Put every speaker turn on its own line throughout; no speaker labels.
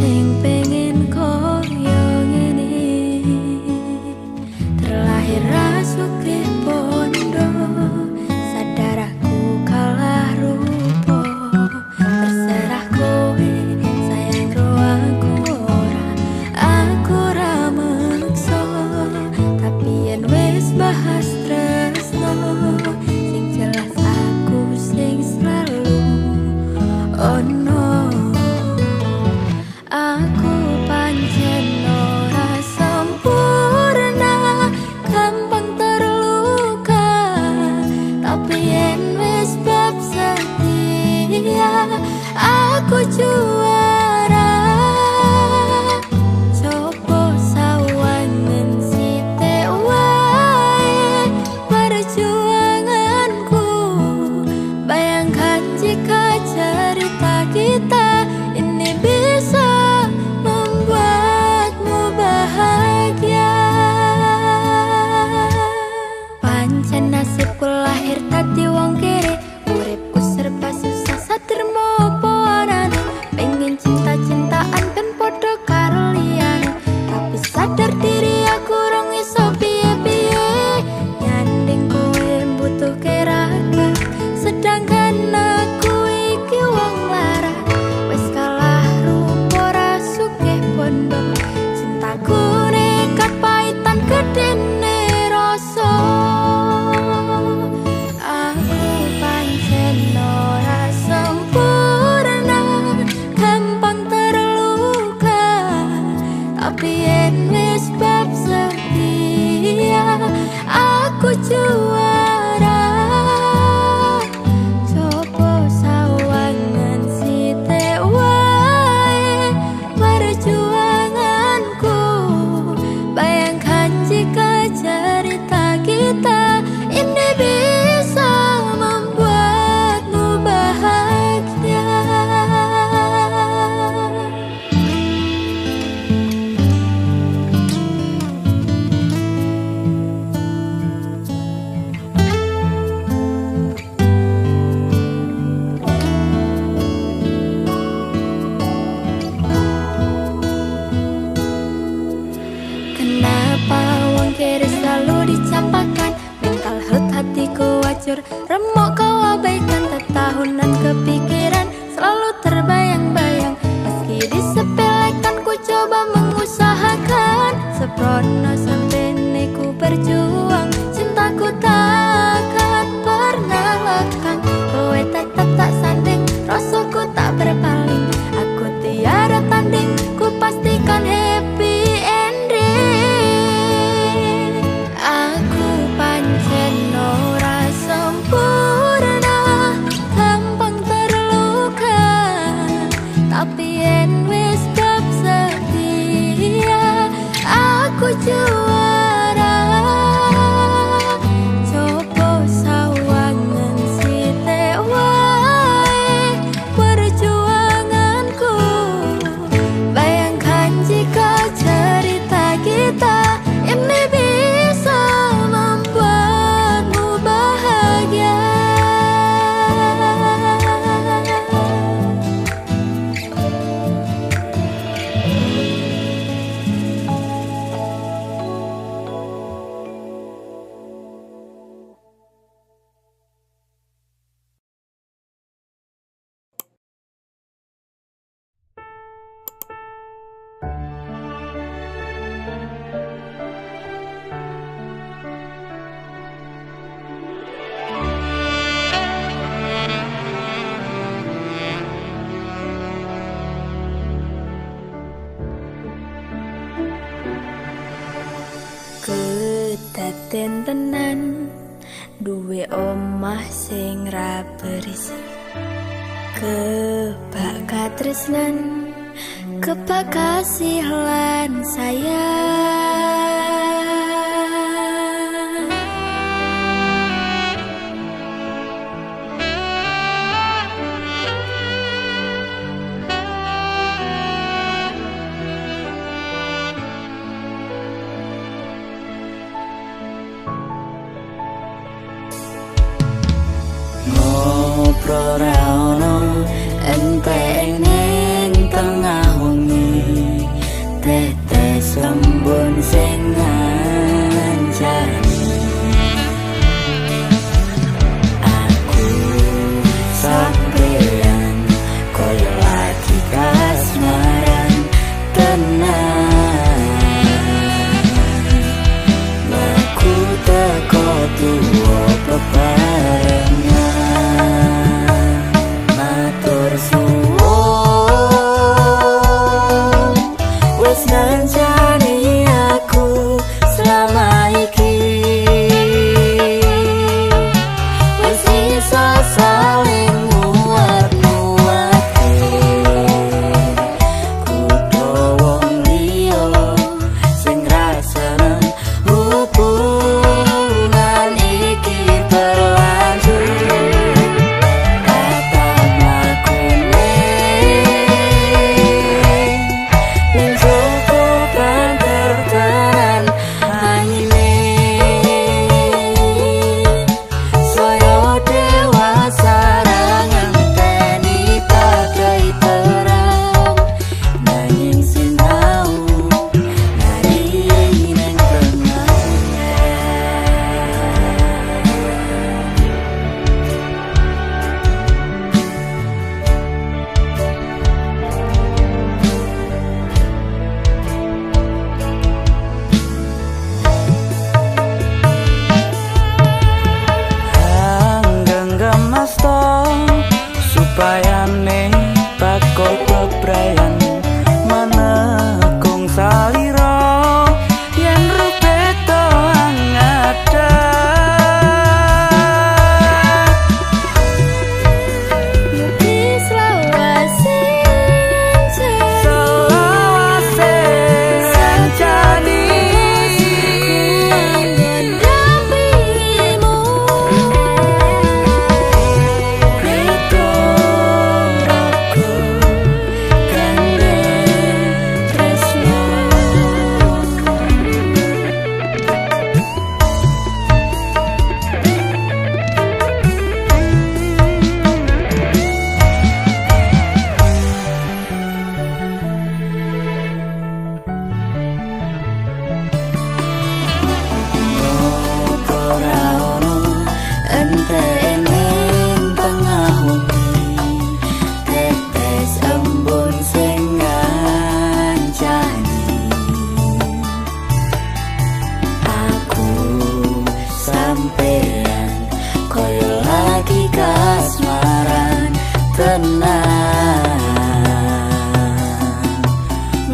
sing pengen koyo ngene. Terlahir rasuke pondo, sadar aku kalah rupa. Terserah kowe sayang ro aku ora, aku ra meksa. Tapi yen wis bahas tresno, sing jelas aku sing selalu ono. Aku pancen ora sempurna, gampang terluka. Tapi yen wis bab setia, aku juara. Coba sawangan sithik wae perjuanganku. Bayangkan jika cerita kita ini bisa membuatmu bahagia. Pancen nasibku lahir tadi wong kere, uripku serba susah satrimo apa anane. Pengen cinta-cintaan ben padha karo liyane, tapi sadar diri aku rong iso piye-piye. Nyanding kowe butuh keraga, sedangkan aku iki wong lara. Wis kalah rupa rasuke pondo, cintaku nekat pahitan gedene rasa. Aku pancen ora sempurna, gampang terluka. Tapi yen wis bab setia, aku juara. Coba sawangan sithik wae perjuanganku. Bayangkan jika cerita kita ini bisa membuatmu bahagia. Kenapa wong kere selalu dicampakan? Mental health hatiku wajur, remuk kau abaikan. Tetahunan kepikiran selalu terbayang-bayang. Meski disepelekan ku coba mengusahakan. Seprono sampai ku berjuang, cintaku takkan pernah lekang. Kowe tetap tak sanding, rasaku tak berpaling. Aku tiada tanding, ku pastikan happy ending. Aku pancen ora sempurna, gampang terluka. Tapi yen wis bab setia, aku juara. Coba sawangan sithik wae perjuanganku. Bayangkan jika cerita kita ini bisa membuatmu bahagia. Kedaden tenan duwe omah sing ra berisi. Kebak katresnan, kebak kasih lan sayang. Ngobrol ra ono enteng ning tengah wengi.
bayane bakal bebrayan manekung salira yen rupe to angada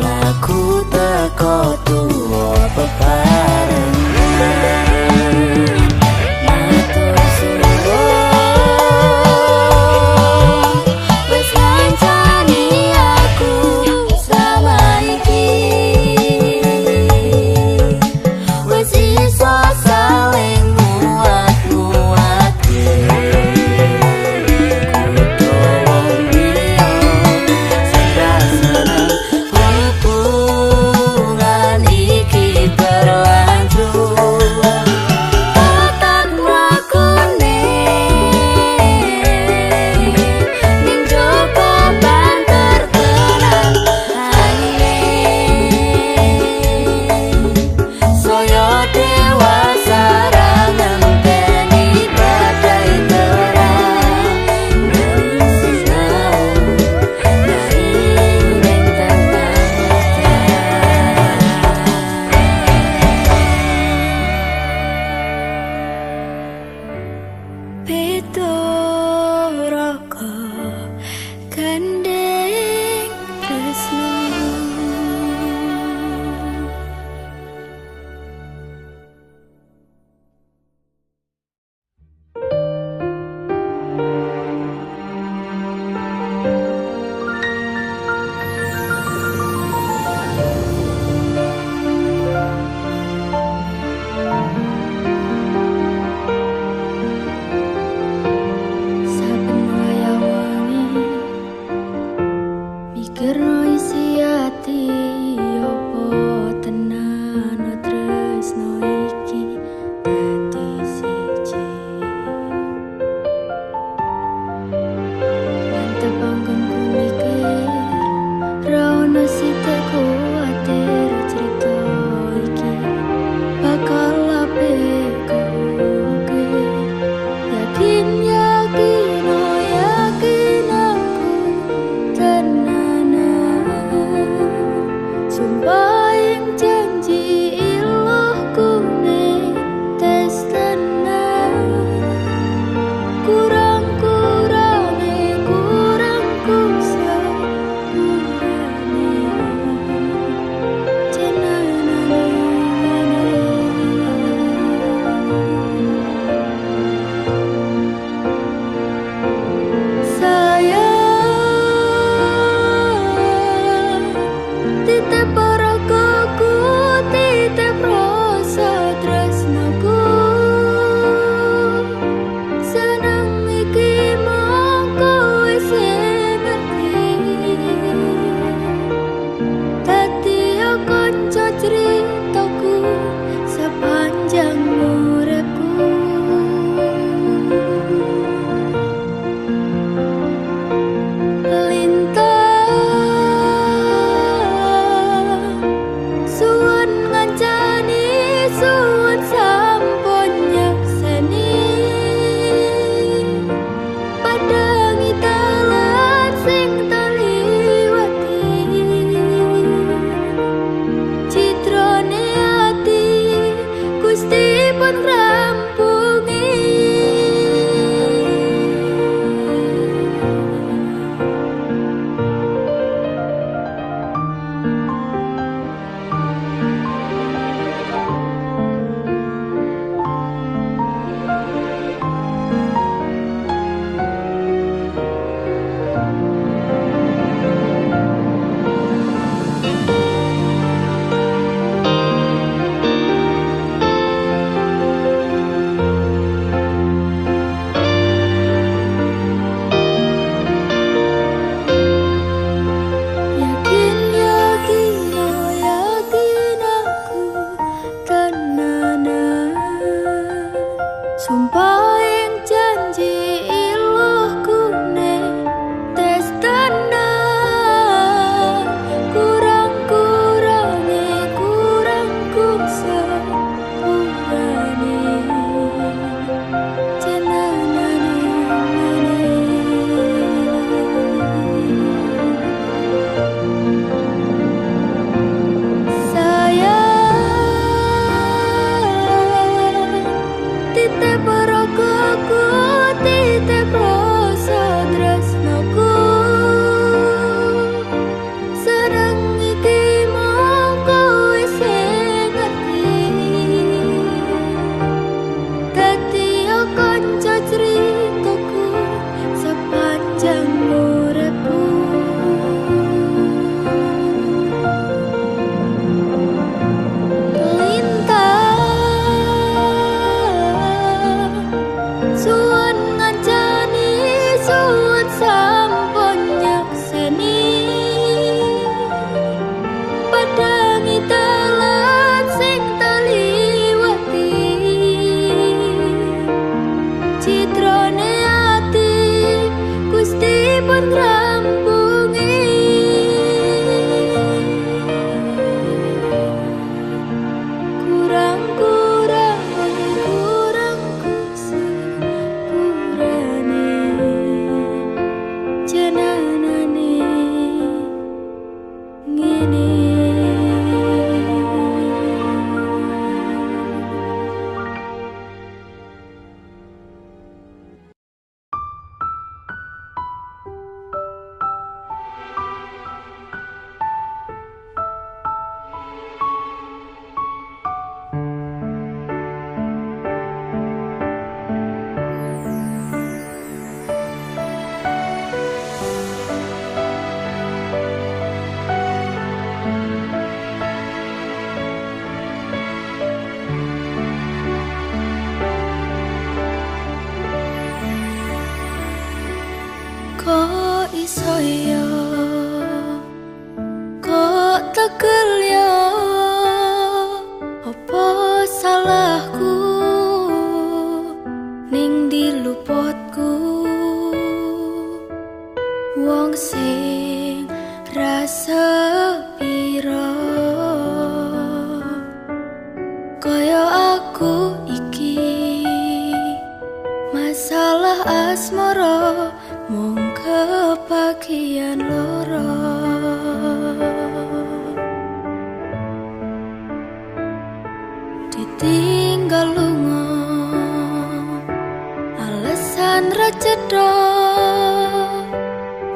laku teko tuwa bebarengan matur suwun wis ngancani aku sama iki wis iso saling nguat-nguatke Pituraka gandeng tresno
ngrampungi kurang sepurane jenanane ngene. Kok iso yo, kok tegel yo, apa salahku ning diluputku wong sing rasa piro kaya aku iki masalah asmara mung kebagian loro. Ditinggal lunga alasan ra cetha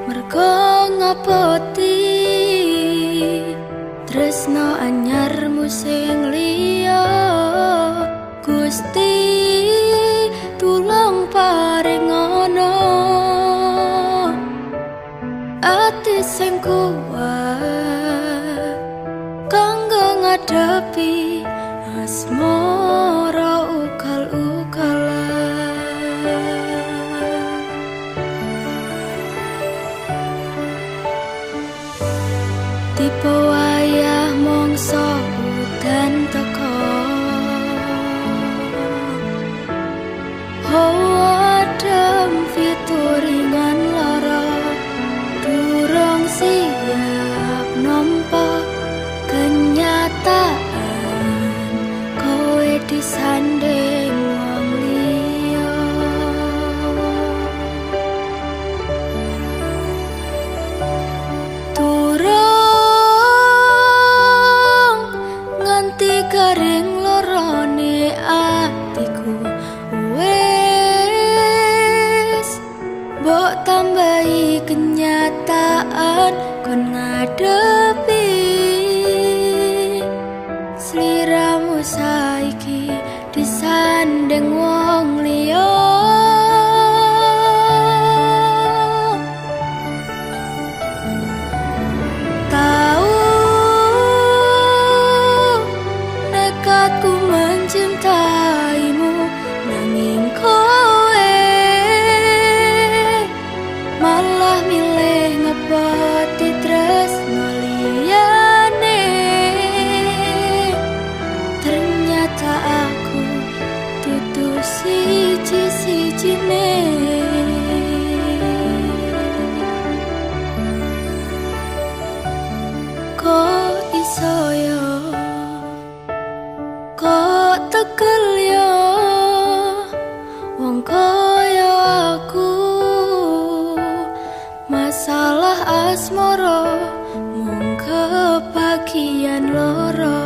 mergo ngapoti tresno anyarmu sing liya. Gusti tulung paringono ati sing kuat kanggo ngadepi asmara ugal-ugalan. Tipe wayah mongso udan teko adem fituringan lara durung siap nampa kenyataan kowe disanding wong liya. Durung nganti garing lorone atiku mbok tambahi kenyataan kon ngadepi sliramu saiki disandeng wong liya. Tahu nekatku mencintaimu nanging kowe malah milih ngepoti tresno liyane. Ternyata aku dudu siji-sijine. Kok iso yo, kok tegel yo wong kaya aku masalah asmara mung kebagian loro.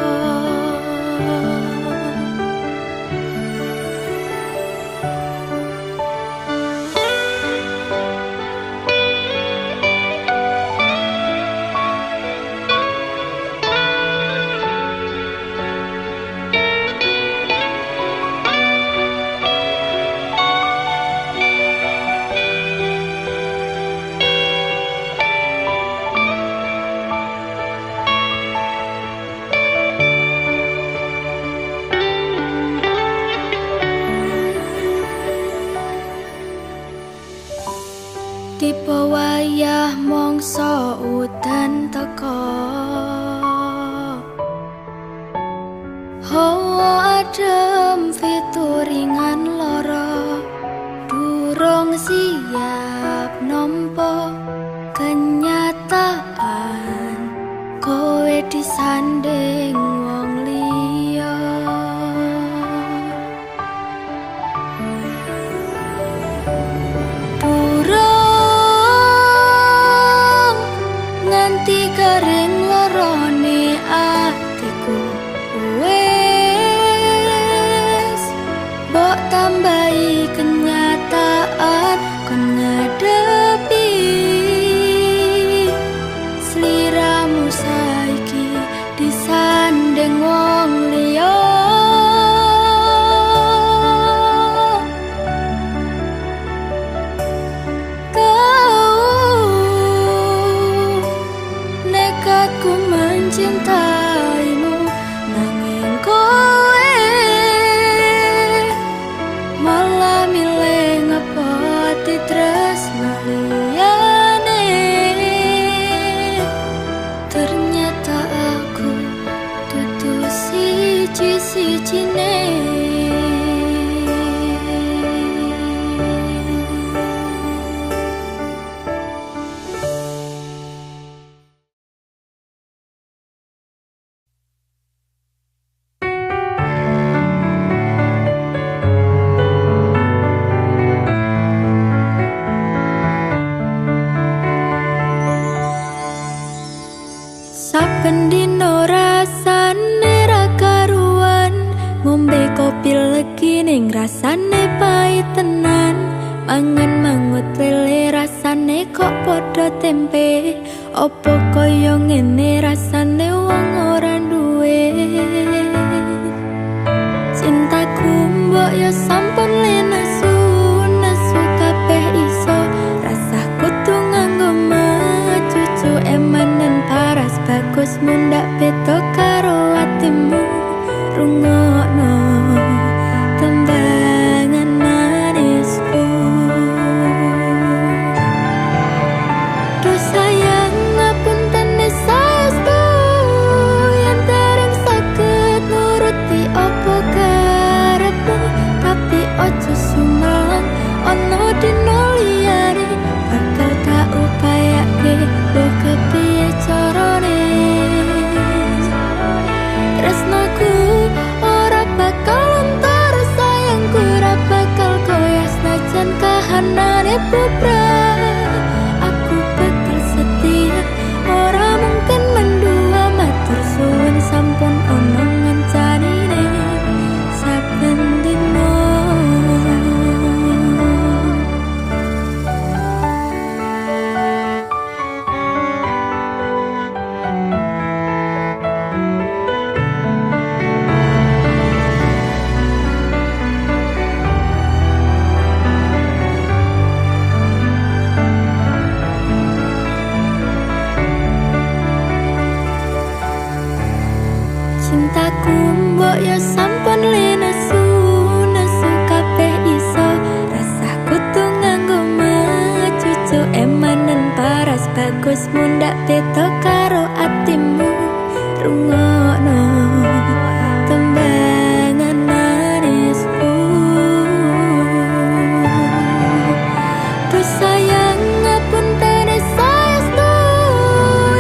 Tipe wayah mongso udan teko hawa adem fituringan lara durung siap nampa kenyataan kowe disanding wong liya. Durung nganti kering lorone atiku, wes mbok tambahi kenyataan kon ngadepi sliramu saiki disanding wong liya. Nekatku mencintaimu nanging kowe malah milih ngepoti tresno liyane. Ternyata aku dudu siji-sijine. Saben dino rasane ra karuan, ngombe kopi legi ning rasane pahit tenan. Mangan mangut lele rasane kok padha tempe, opo kaya ngene rasane wong ora duwe. Cintaku mbok ya sampun lenesu, nesu kabeh iso, rasah kudu nganggo cucu emanen paras bagus mundak beda karo atimu. Rungokno tembangan manisku, do sayang ngapunten saestu yen dereng saged nuruti opo karepmu. Tapi ojo sumelang ono dino liyane, bakal tak upayake mbok kepiye carane. Tresnaku ora bakal lontar, sayangku ora bakal goyah senajan kahanane bubrah. Aku bakal setia, ora mungkin mendua. Matur suwun sampun ono ngencanine saben dino. Cintaku mbok ya sampun lenesu, nesu kabeh iso, rasah kudu nganggo cucu emanen paras bagus mundak beda karo atimu. Rungokno tembangan manisku, do sayang ngapunten saestu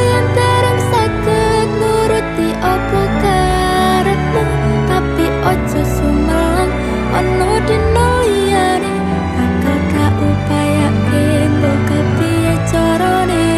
yen dereng saged nuruti opo karepmu. Tapi ojo sumelang ono dino liyane, bakal gak upayake mbok kepiye carane.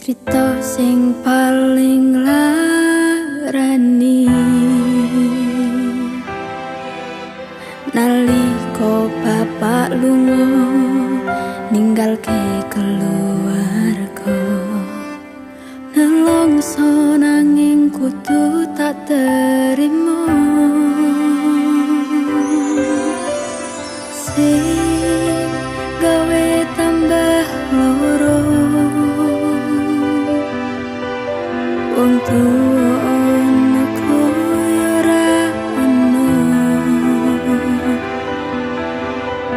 Cerita sing paling larani nalika bapak lunga ninggalke keluarga, nelongso nanging kudu tak terima. Sing gawe tambah loro wong tuwa ana koyo ora ana,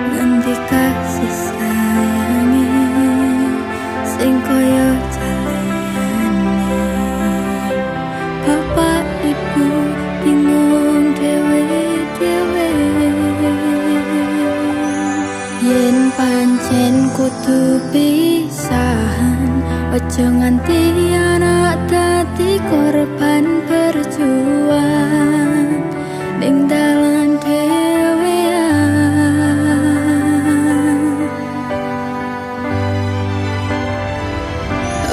nganti kasih sayange sing koyo jalane. Bapak ibu bingung dhewe-dhewe, yen pancen kudu pisahan, ojo nganti anak dadi korban perjuangan ning dalan dhewean.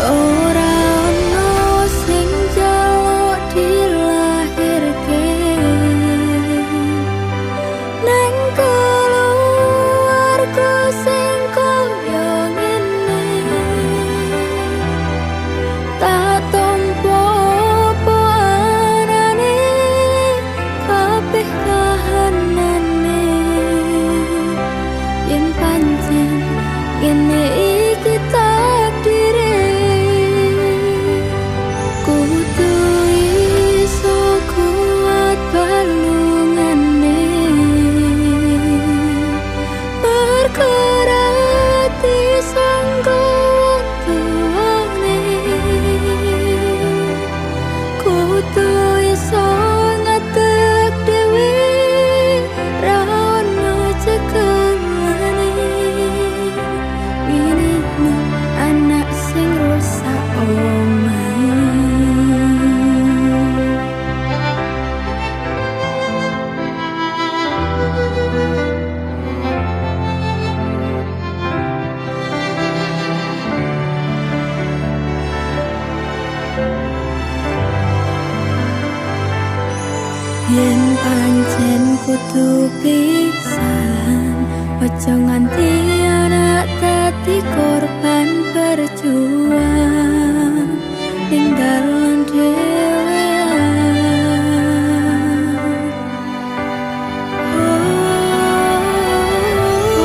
Ora ono sing njaluk dilahirke nang keluarga sing koyo ngene. Tak tompo apa anane kabeh kahanane, yen pancen ngene iki takdire kudu iso kuat balungane. Berkerati sanggo tuane kudu iso ngatek dhewe, ra ono cekelane. Winine anak sing rusak omahe. Yen pancen kudu pisahan, ojo nganti anak dadi korban perjuangan ning dalan dhewean.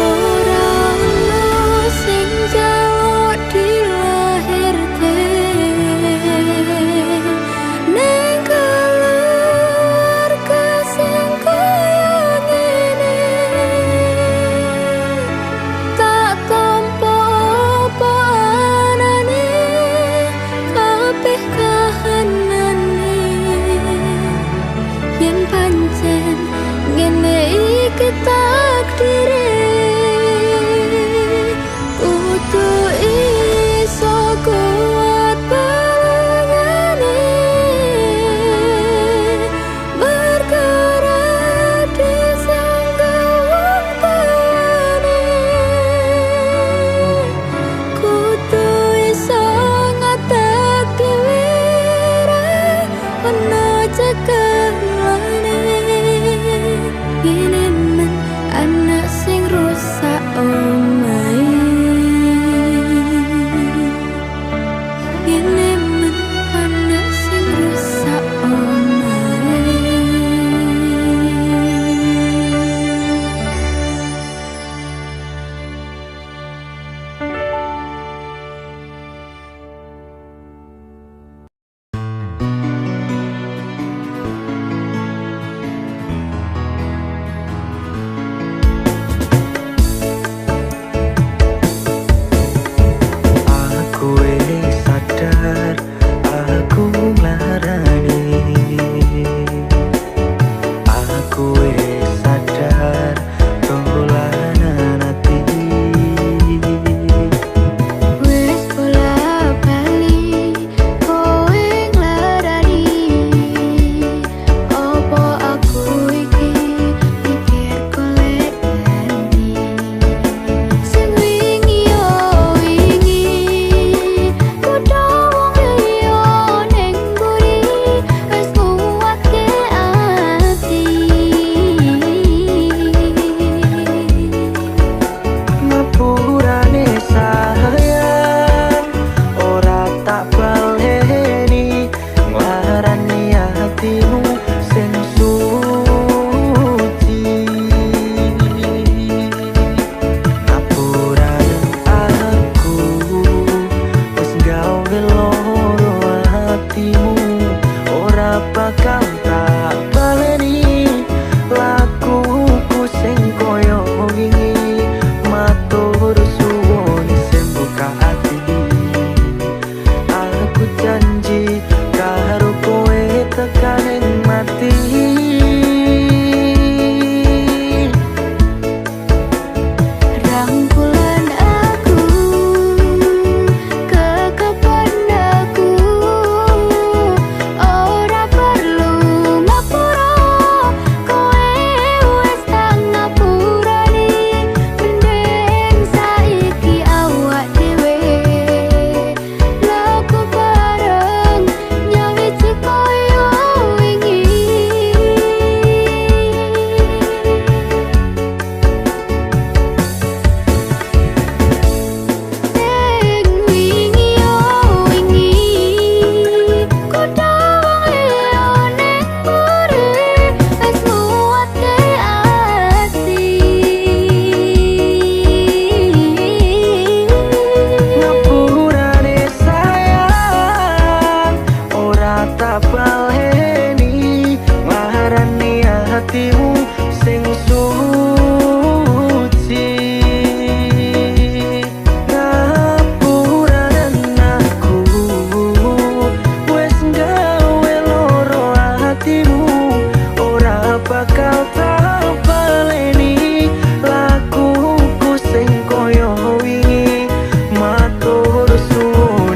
Ora ono sing njaluk dilahirke ning keluarga sing koyo ngene. Tak tompo apa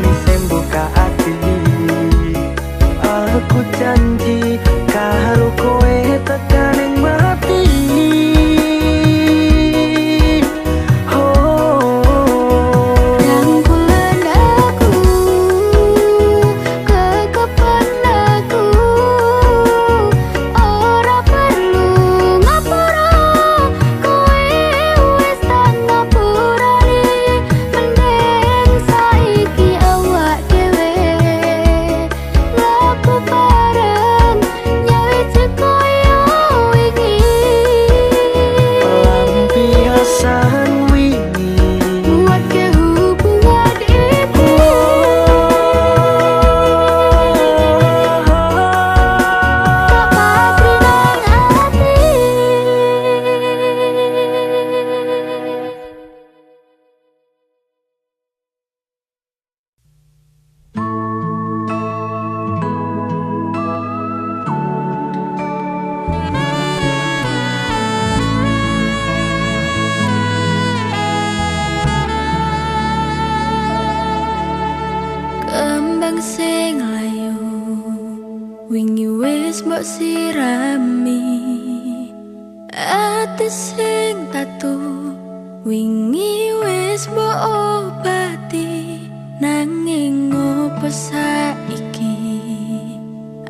ni sembuka ati. Aku janji karo kowe tekan ing mati.
Sing layu wingi wis mbok sirami, ati sing tatu wingi wis mbok obati. Nanging ngopo saiki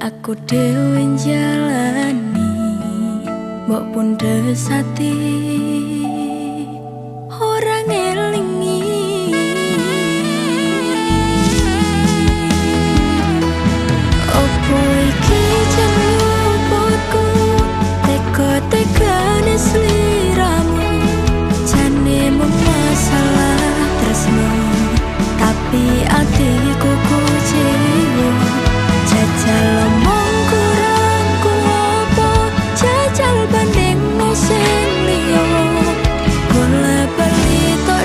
aku dhewe njalani mbok pundhes ati ora ngelingi. Teka-tekane sliramu jane mung masalah tresno, tapi atiku kecewa. Jajal omong kurang ku apa, jajal banding sing liya. Golek bali tok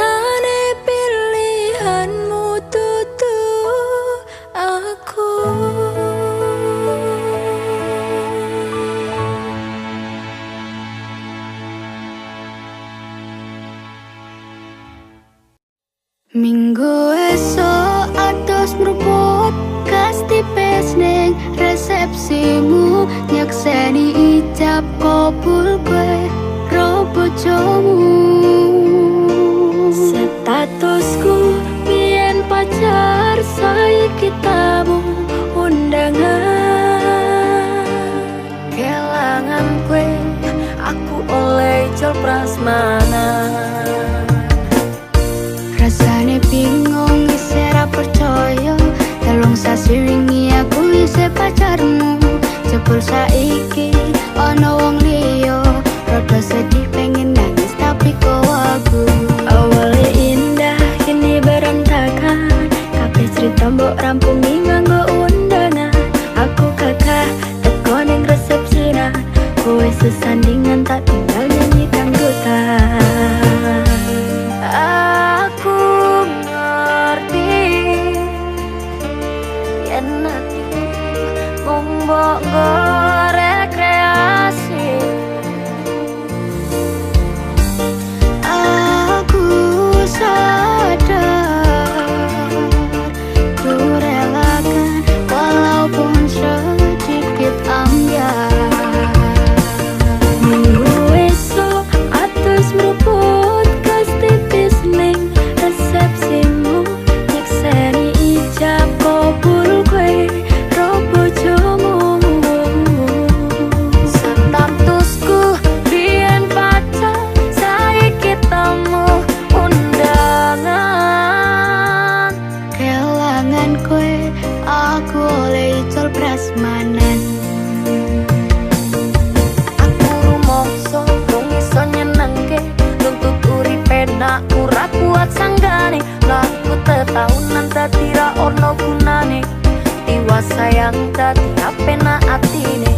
rasane pilihanmu tutu aku.
Minggu esok atus mruput kas tipis ning resepsimu, nyakseni ijab kabul kowe ro bojomu.
Statusku biyen pacar, saiki tamu undangan. Kelangan kowe aku oleh jol prasmanan.
Rasane bingung isih ra percaya, telung sasi wingi aku isih pacarmu. Jebul saiki ana wong liya, rada sedih pengen nangis tapi kok aku.
Awalnya indah kini berantakan, kabeh cerita mbok rampungi nganggo undangan. Aku kakak teko ning resepsinan, kowe sesandingan tak tinggal nyanyi dangdutan. Aku ngerti yen atiku mung mbok rekreasi.
Aku sadar ku relakan walaupun sedikit ambiar.
Minggu esok atus mruput kas tipis ning resepsimu, nyekseni ijab kabul kowe ro bojomu. Statusku biyen pacar, saiki tamu undangan.
Kelangan kowe aku oleh ijol prasmanan.
Aku rumangsa mung iso nyenengke, nuntut uripe nak ora kuat sanggane. Laku tetahunan dadi ra ono gunane, tiwa sayang dadi apenak atine.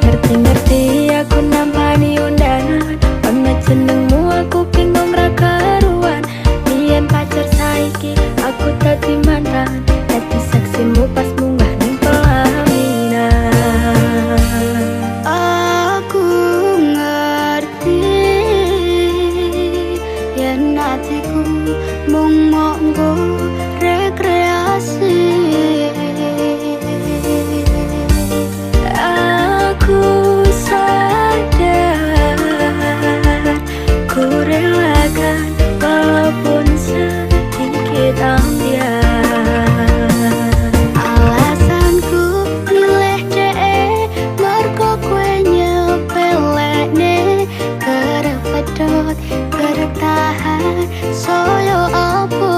Ngerti-ngerti aku nampani undangan, ana jenengmu aku bingung ra karuan. Biyen pacar saiki aku dadi mantan, dadi saksimu pas munggah ning pelaminan.
Aku ngerti yen atiku mung monggo rekreasi.
Aku sadar ku relakan walaupun sedikit ambiar.
Alasanku milih dhek mergo kowe nyepelekne, kerep pedhot kerep tahan saya apa.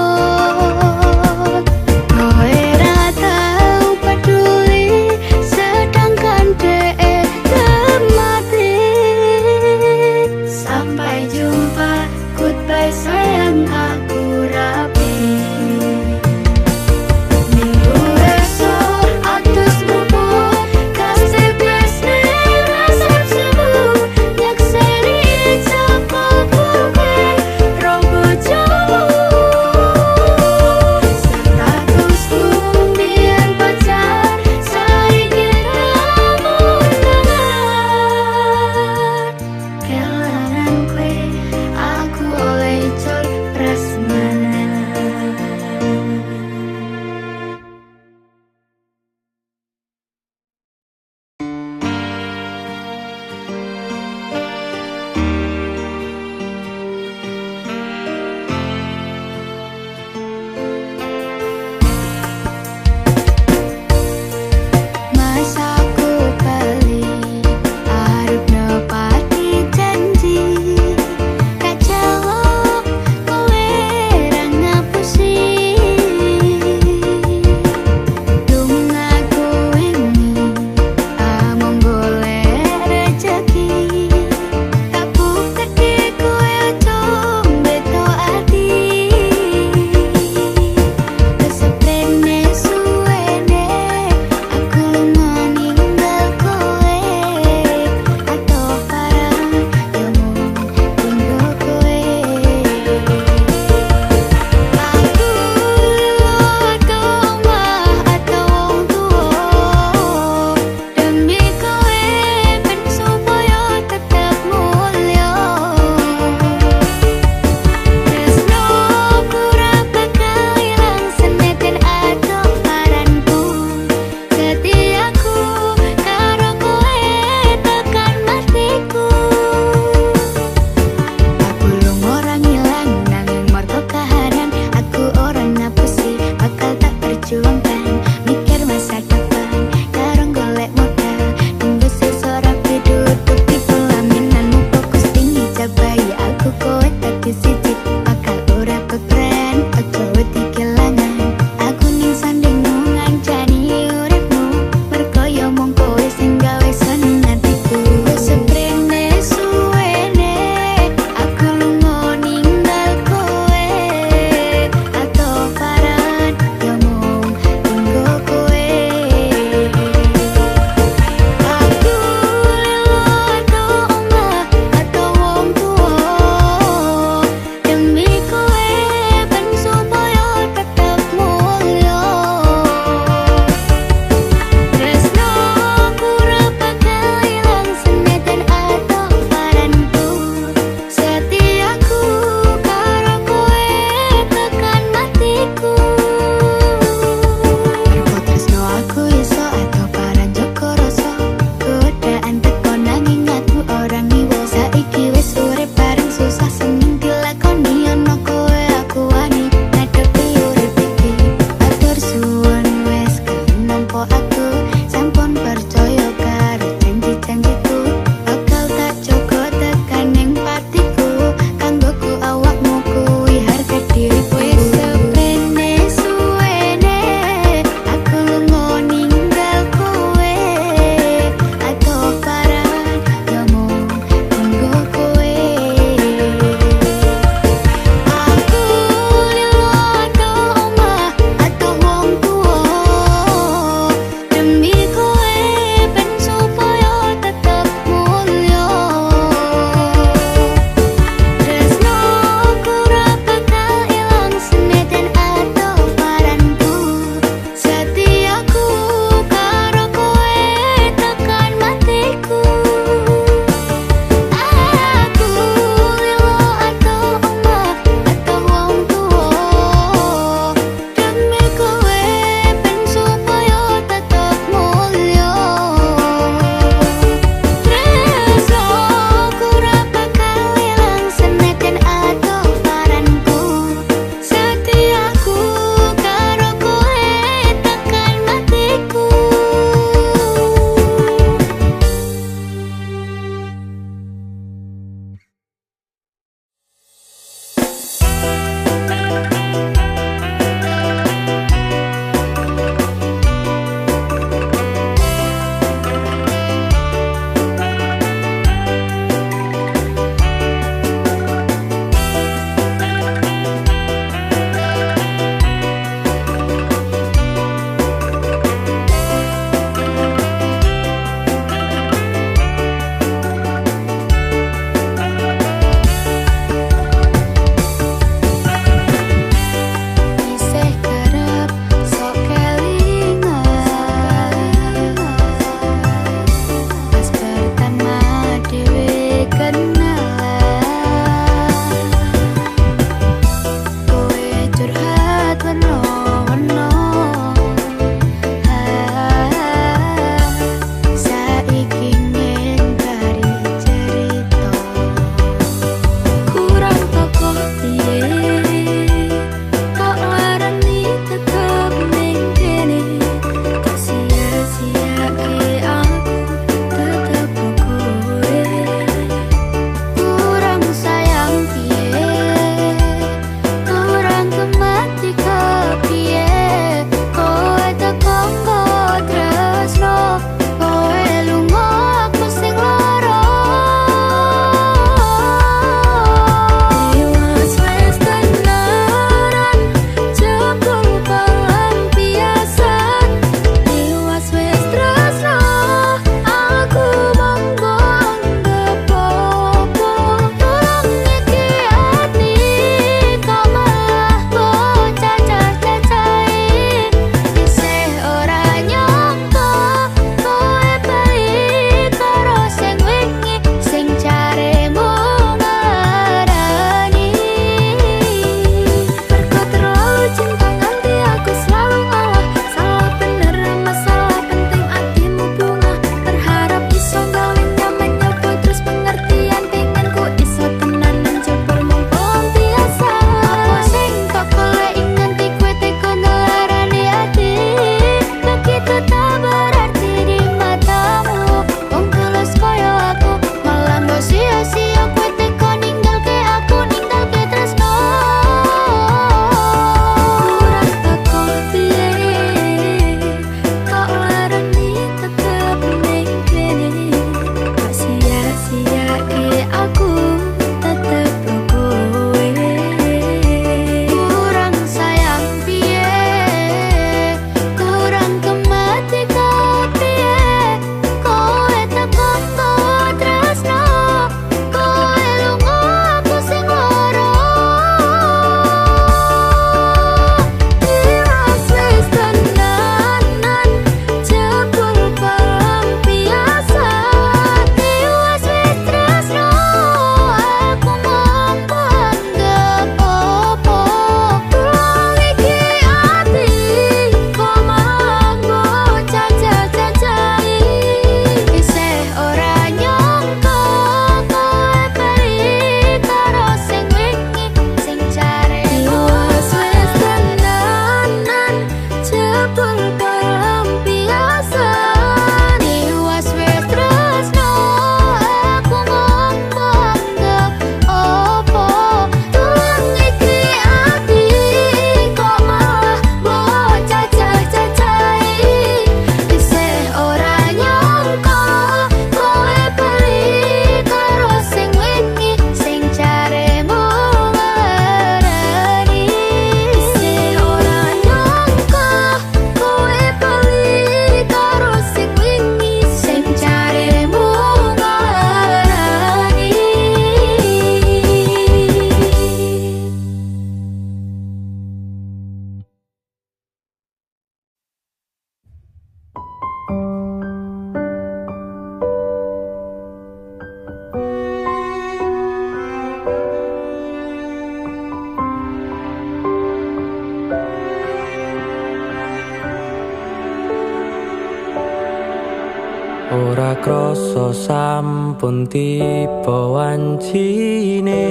ora krasa sampun tiba wancine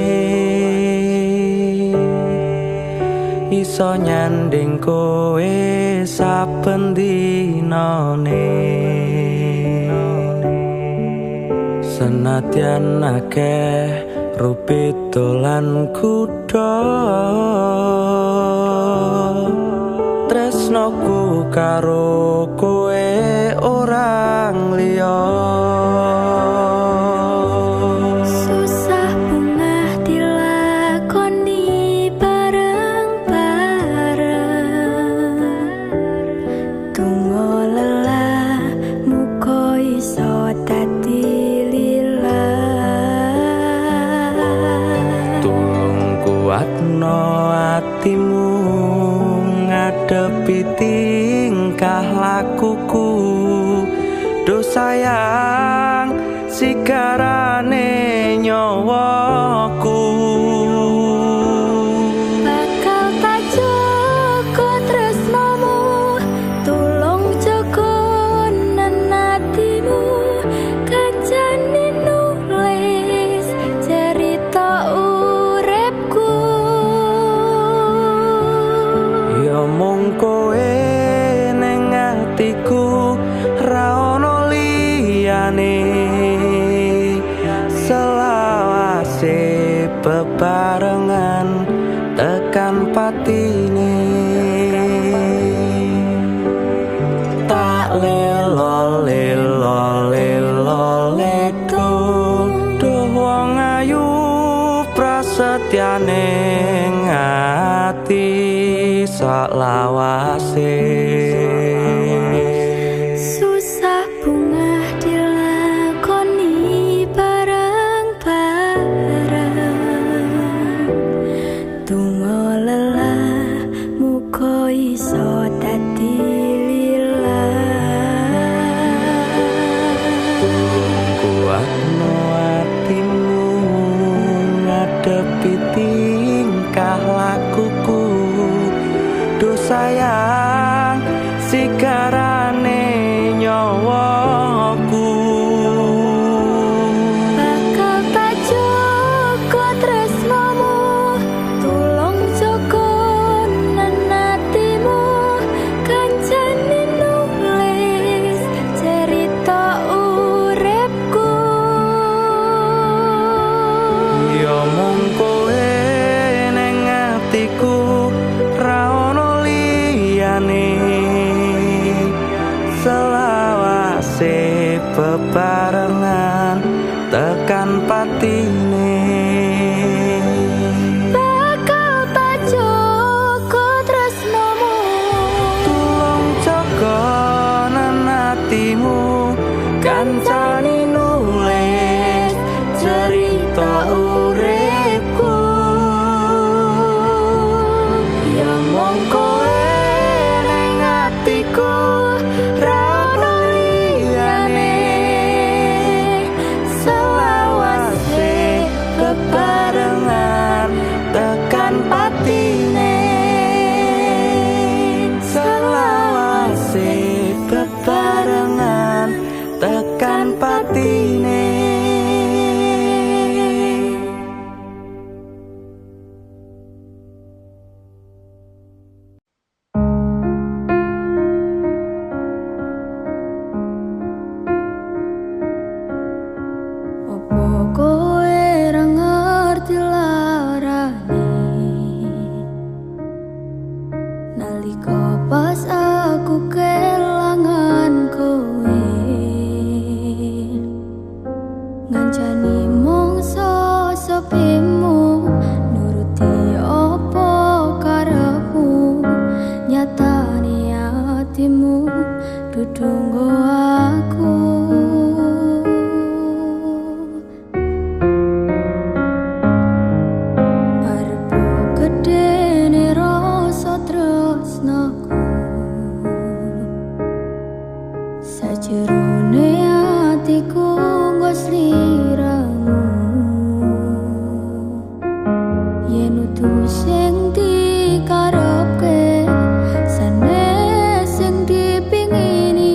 iso nyanding kowe saben dinane senadyan akeh rupit dolan kuda tresnoku karo kowe orang liya
Susah bungah dilakoni bareng-bareng Tunggu lelah muka iso dadi lillah
tulung kuatno atimu ngadepi tingkah lakuku do sayang sigarane nyawaku
bakal tak jaga tresnamu tulung jaga nenatimu kancane nulis cerita uripku
ya mung kowe ning atiku ra ono liyane selawase bebarengan tekan patine tak lelo lelo lelo ledo doh wong ayu prasetyane ngati sak lawase
susah bungah dilakoni bareng-bareng tunggu lelah muka iso dadi lillah
kuatno atimu ngadepi tingkah lakuku do sayang sigarane nyawaku
bakal tak jaga tresnamu tulung jaga nenatimu kancane nulis cerita uripku
ya mung kowe ning atiku ra ono liyane selawase bebarengan tekan patine
bakal tak jaga tresnamu
tulung jaga nenatimu kancane nulis cerita uripku ya mung kowe ning atiku ra ono liyane selawase bebarengan tekan patine selawase bebarengan tekan patine
opo kowe ra ngerti larane nalika pas aku kelangan kowe ngancani mongso sepimu nuruti opo karepmu nyatane atimu dudunggo aku arepku gedene rasa tresnaku sajerone atiku nggo sliramu yen utuh sing dikarepke sanes sing dipingini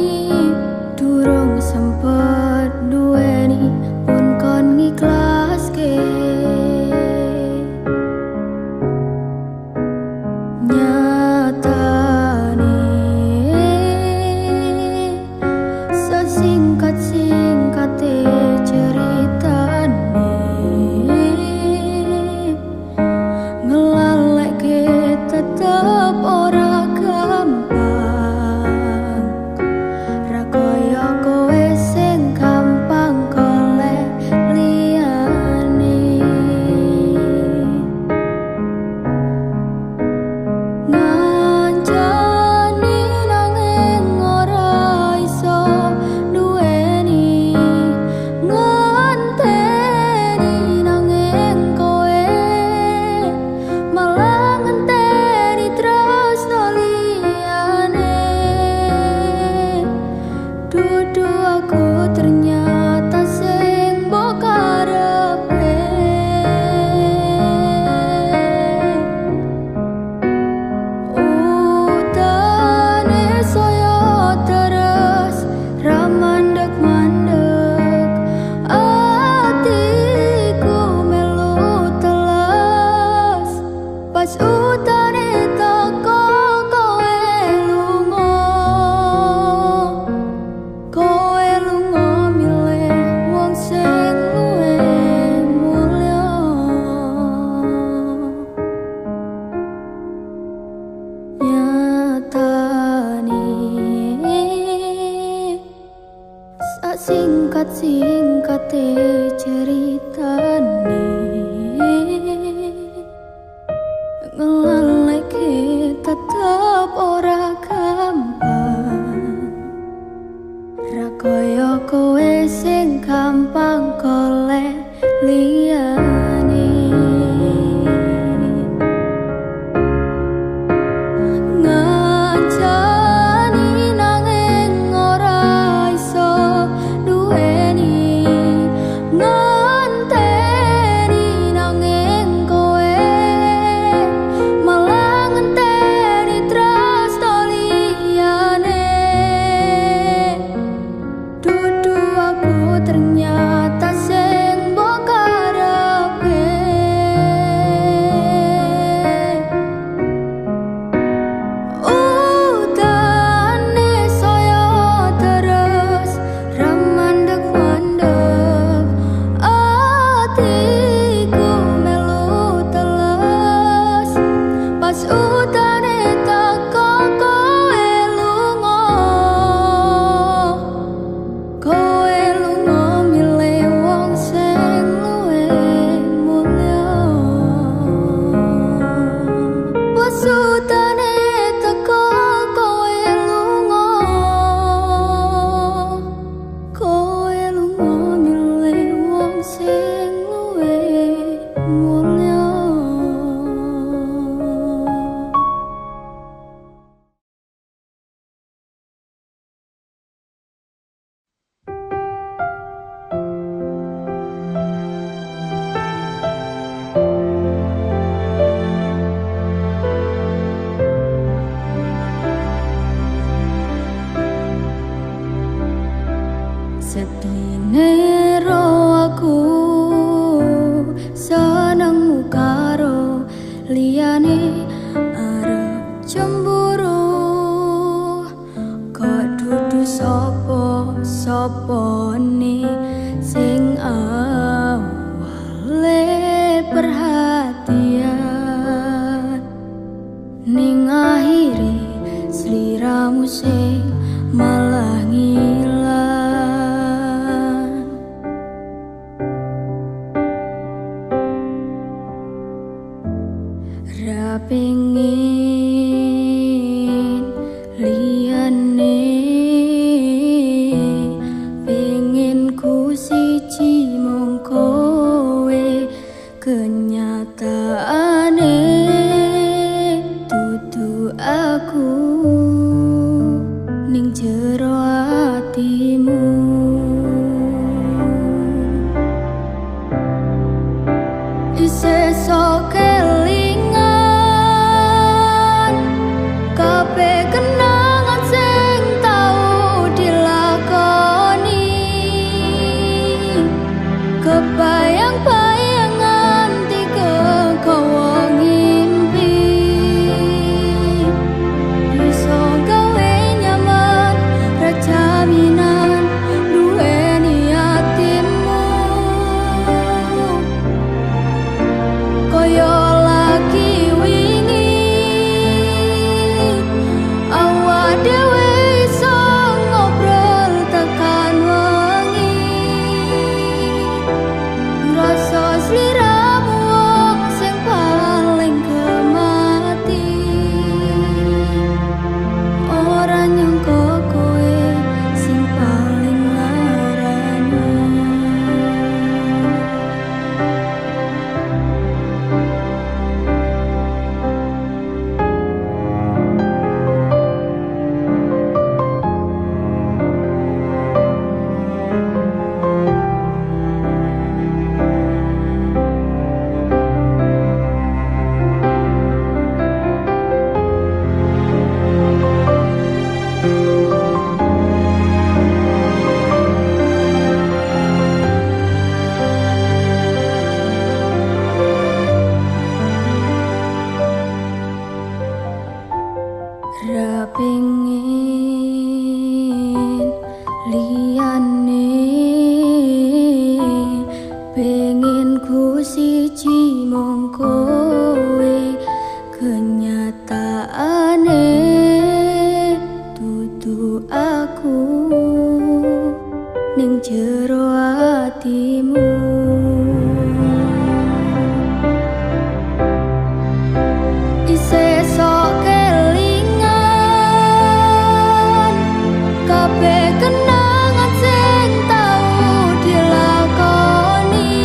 Ning jero Ra pengin liyane, pengen ku siji mung kowe, kenyataane dudu aku ning jero atimu. Isih sok kelingan kabeh kenangan sing tau dilakoni,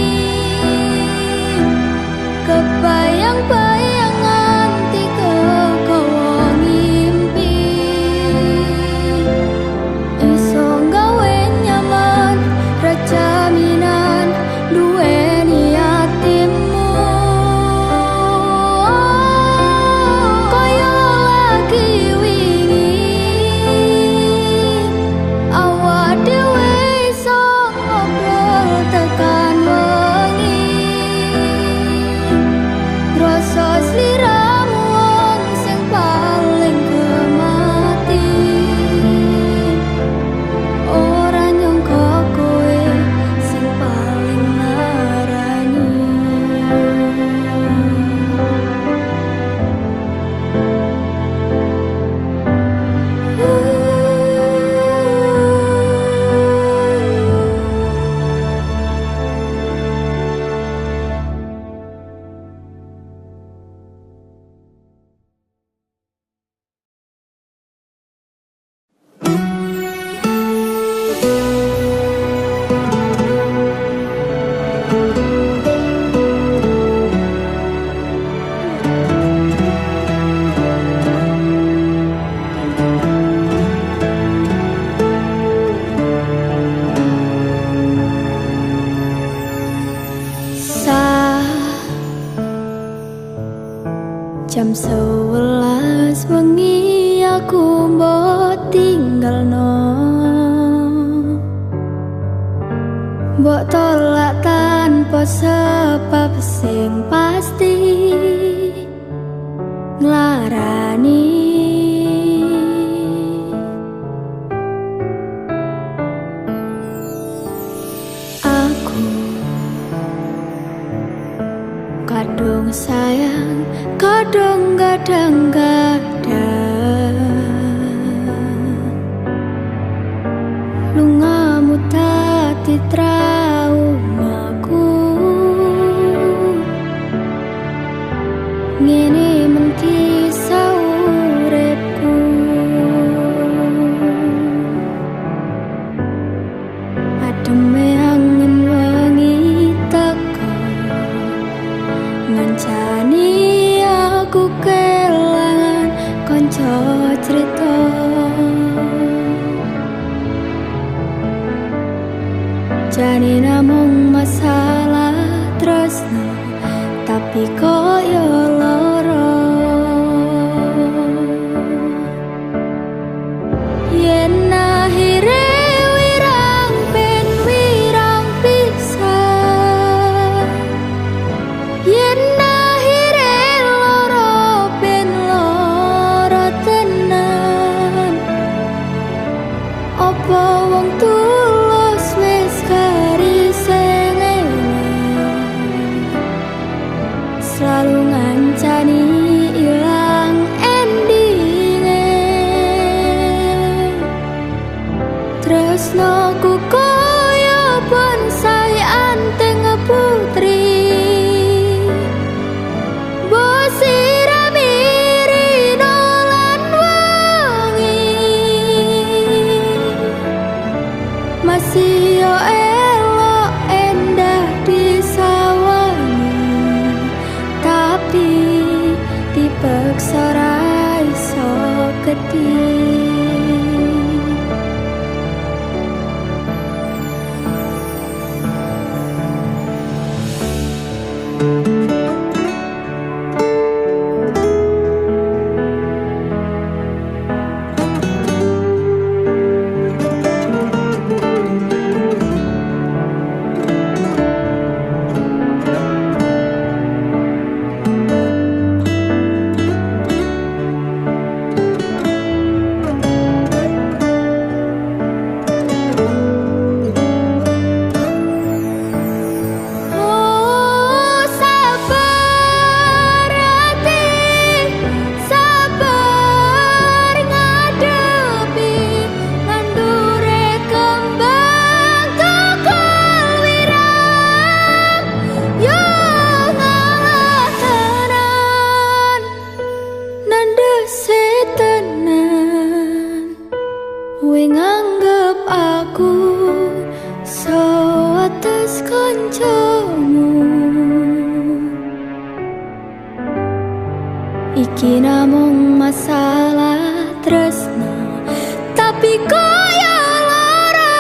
kebayang-bayang nganti kekowo ngimpi, iso gawe nyaman rajaminan duweni atimu. Koyo lagi wingi awak dhewe iso ngobrol tekan wengi, rasa sliramu wong sing paling kemati, ora nyangka kowe sing paling narani. Jam 11 wengi aku mbok tinggalno, mbok tolak tanpa sebab sing pasti nglarani. Aku kadung sayang, kadung gadang-gadang, lungamu tadi traumaku, ngene men kisah uripku. Ademe angin wengi teko ngancani aku kelangan konco cerita, jane namung masalah tresno tapi koyo loro. Yen akhire wirang ben wirang pisah, yen akhire loro ben loro tenan, opo wong tulus wis karisengene selalu ngancani ilang endinge. Tresnoku koyo bonsai anteng putri, bosirami nolan wangi, masih yo elok endah disawangi, tapi dipaksa ra iso gedhi. masalah tresno, tapi koyo lara.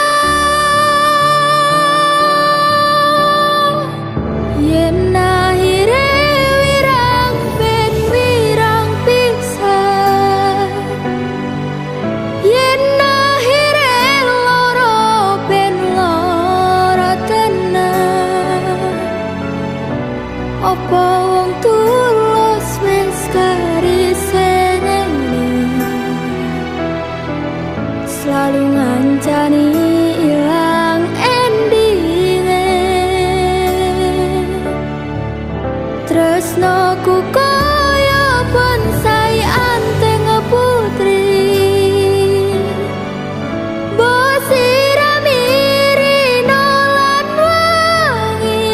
Yen akhire wirang ben wirang pisan, yen akhire loro ben loro tenan. Apa wong tulus wis kariseni, selalu ngancani ilang endinge. Tresnoku koyo bonsai anteng putri, bosirami rino lan wangi,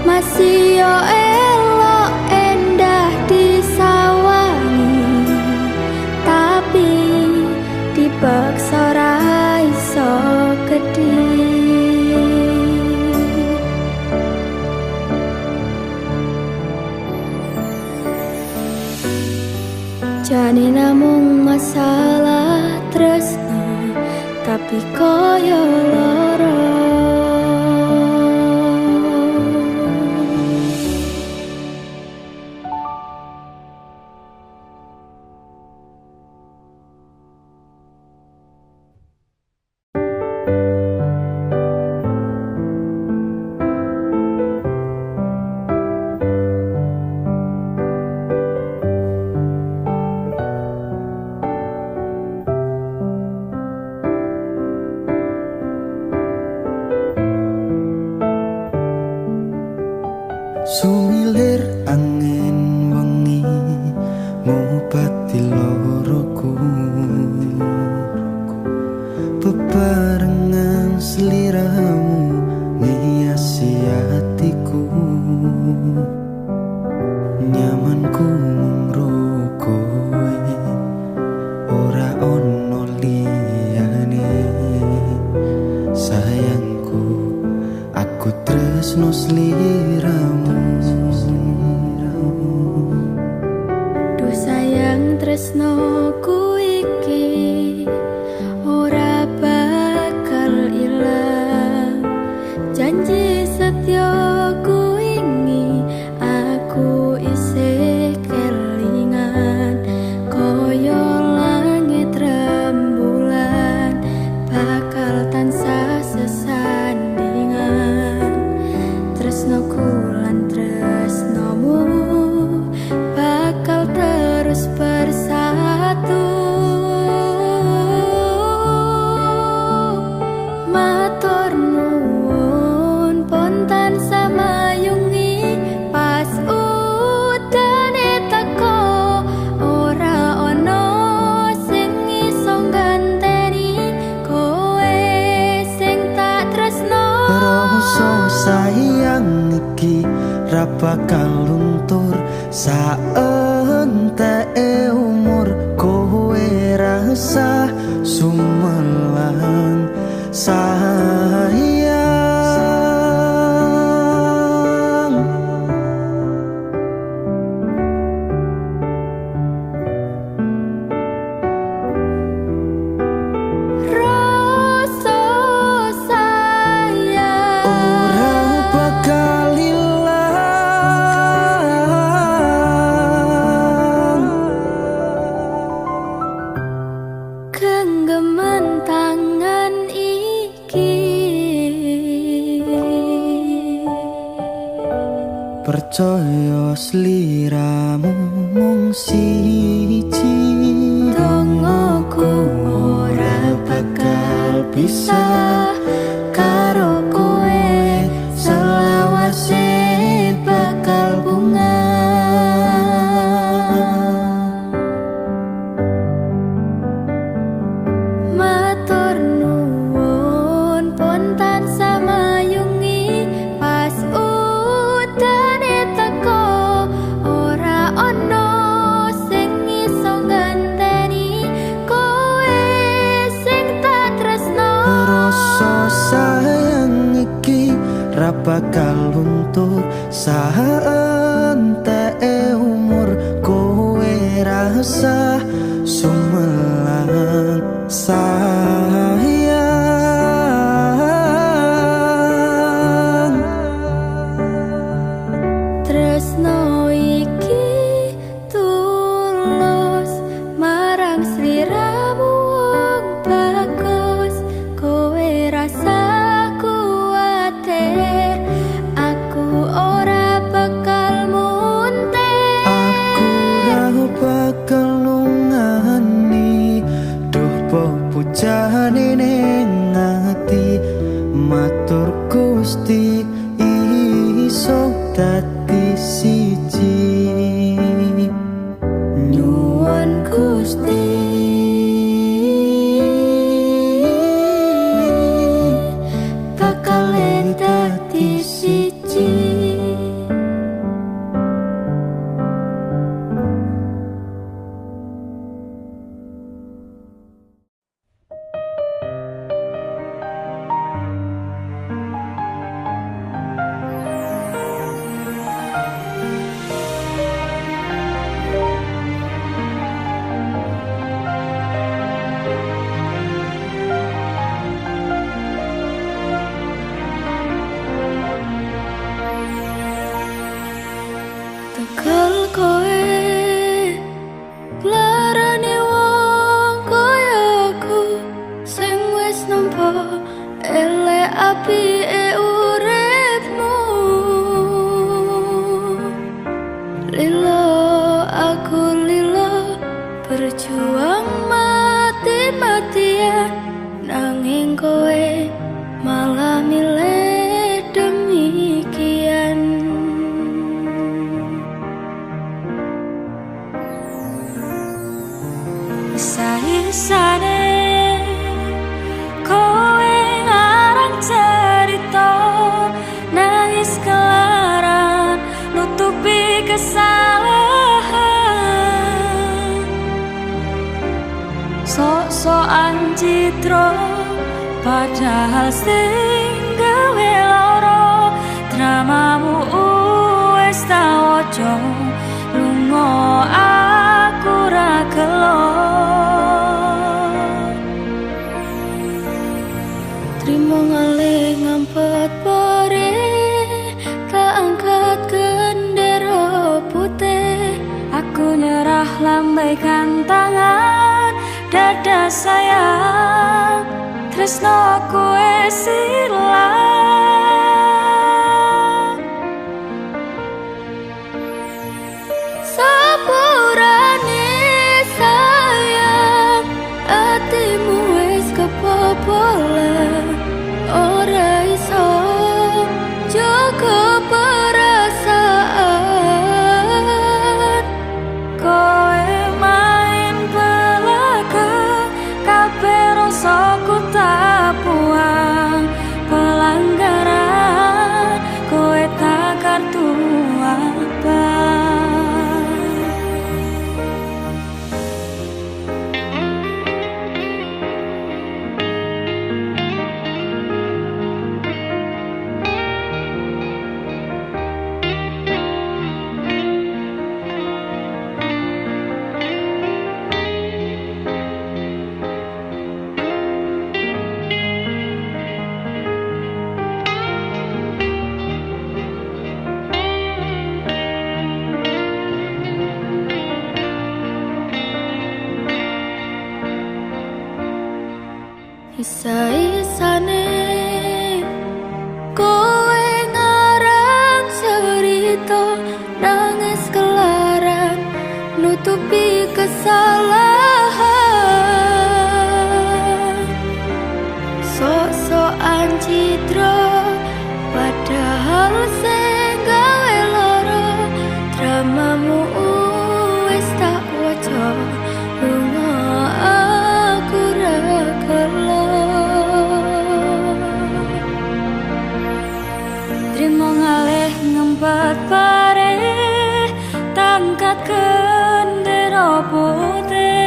masih yo elok endah disawangi, tapi dipaksa ra iso gedhi. Jane namung masalah tresno, tapi koyo lara.
Sumilir angin wengi ngobati loroku, bebarengan seliramu ngiasi hatiku. Nyamanku mung kowe, ora ono liyane. Sayangku, aku tresno sliramu.
Duh sayang tresnoku iki ora bakal ilang. Janji setyaku ini aku isih kelingan, koyo langit rembulan bakal tansah sesandingan. Tresnoku lan tresnomu bakal terus bersatu. Matur nuwun pontan samayungi pas udane teko, ora ono sing iso ganteni kowe sing tak tresno.
Rasa sayang iki ra bakal luntur saenteke umur. Kowe rasa sumelang sayang.
Rasa sayang
Ora bakal ilang.
genggaman tangan iki,
Percaya sliramu mung siji,
dongoku ora bakal bisa karo kowe, selawase bakal bunga. Matur nuwun pontan samayungi pas udane teko, ora ono sing
resah sumelang sayang.
Tresno iki tulus marang sliramu wong bagus, kowe rasa kuwatir aku ora bakal muntir.
Aku ora bakal lungani duh pujane ning ati, matur Gusti iso dadi siji.
Nyuwun Gusti bakal dadi siji. Tegal kowe larane wong kaya aku sing wis nampa elek apike uripmu. Lilo aku lilo berjuang mati-matian, nanging kowe malah milih demikian. Isa-isane kowe ngarang cerita, nangis kelaran nutupi kesalahan. Sok-sokan citra padahal sing gawe lara, dramamu wis tak waca, lunga aku ra gelo. Trimo ngalih ngampet pare, tak angkat gendera putih. Aku nyerah lambaikan tangan, dada sayang, tresno kowe silang. Sepurane sayang, atimu wis kebobolan, ora iso jaga perasaan. Kowe main belakang, kabeh rasaku tak buang. Pelanggaran kowe tak kartu abang. Isa-isane kowe ngarang cerita, nangis kelaran nutupi kesalahan. Sok-sokan citra padahal sing gawe lara, dramamu wis tak waca, lunga aku ra gelo. Trimo ngalih ngempet pare, tangkat gendera putih.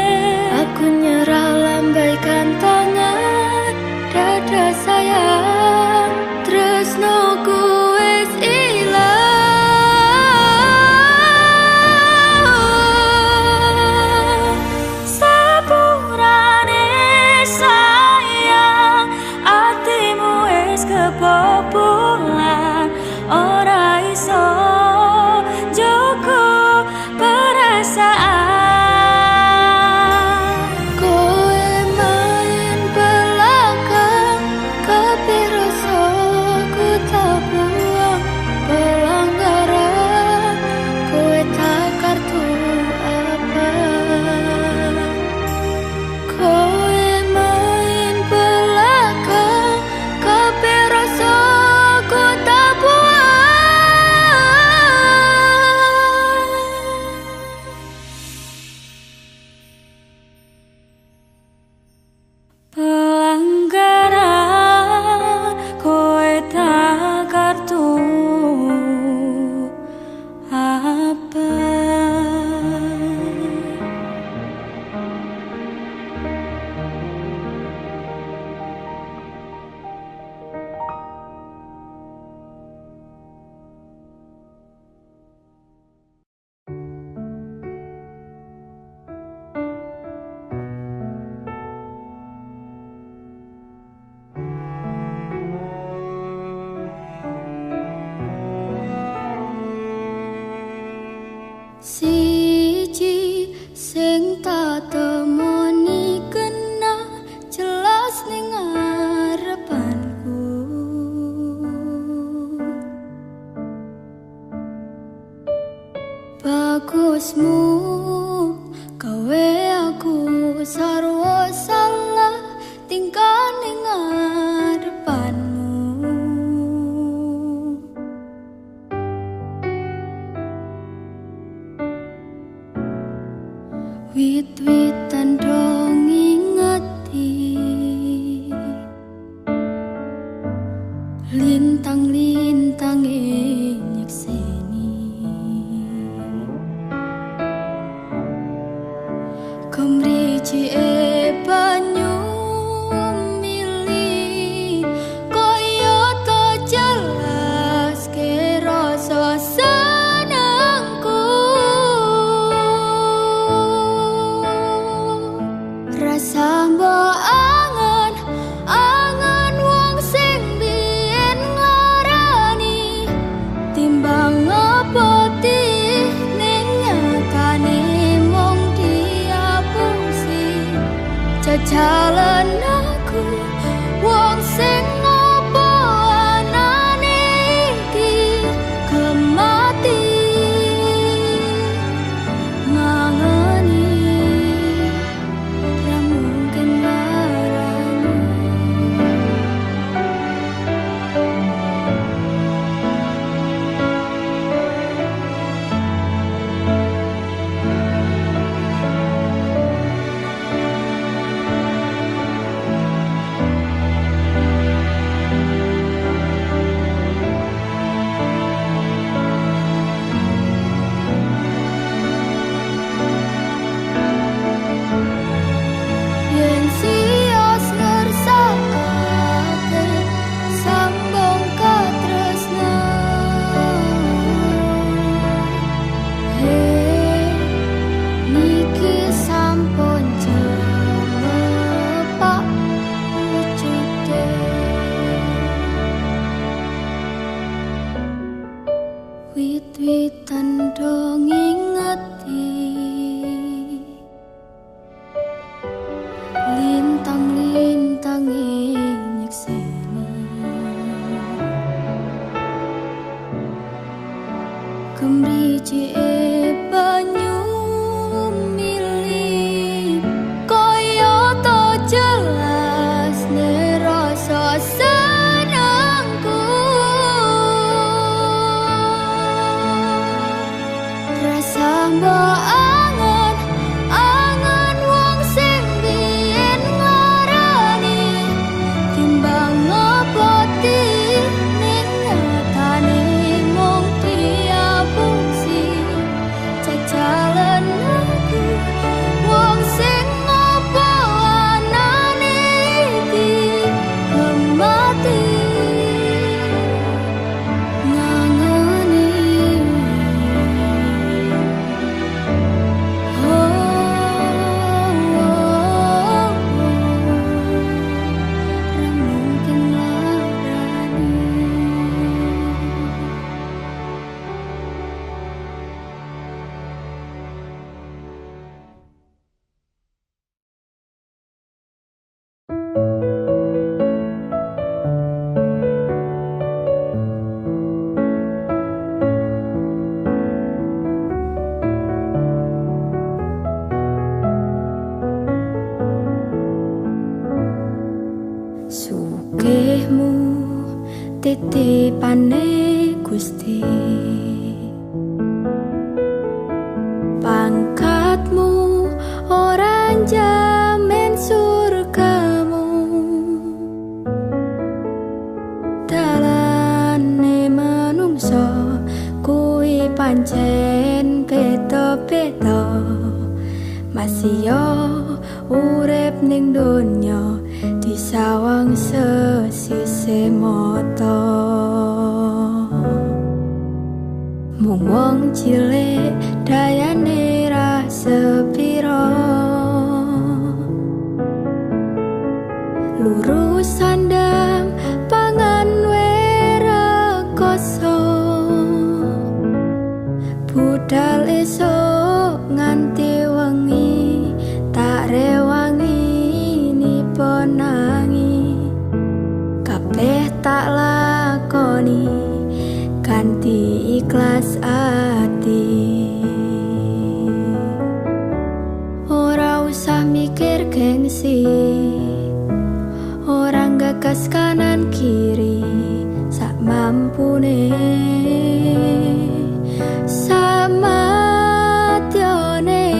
Wit-witan dong ingeti, lintang-lintang nyekseni, kemriji banyu mili, koyo to jelas ke rasa senengku. Rasa mbok angen wong sing biyen nglarani, timbang ngopoti ning nyatane mung diapusi. Jajalan aku wong sing ngopo anane iki kemati mangani. Wit-witan dong ingeti, lintang-lintang nyekseni, kemriji banyu mili, koyo to jelas ne rasa senengku. Rasa mbok angen wong sing biyen nglarani, timbang ngopoti ning nyatane mung diapusi. Jajalan aku wong sing ngopo anane iki kemati ngangeni. Sugihmu titipane Gusti, pangkatmu ora njamin surgamu, dalane manungsa kuwi pancen beda-beda, masih yo urip ning donya disawang sesise mata. Mung wong cilik dayane ra sepira, lurus sandang pangan werekoso, budal esuk nganti wengi tak rewangi niponangi, kabeh tak lakoni kanthi ikhlas ati. Ora usah mikir gengsi, orang gagas kanan kiri, sak mampune sama tione.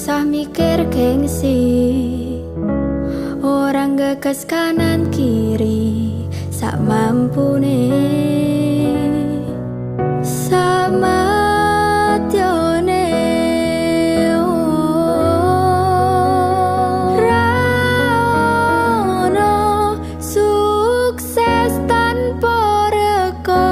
usah mikir gengsi, orang gegas kanan kiri sak mampune. Samatyone Rano sukses tanpa rekoso,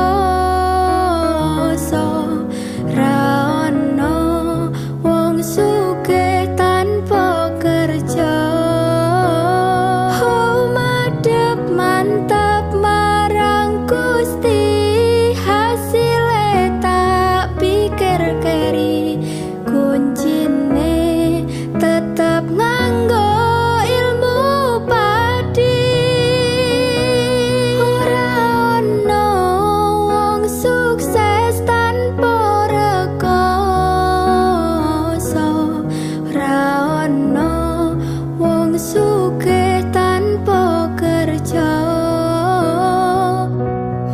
Rano wong sugih tanpa kerja. Oh madep mantap marang Gusti, hasilnya tak pikir keri, kuncine tetep nganggo ilmu padi. Ora ono wong sukses tanpa rekoso, ora ono wong sugih tanpa kerja.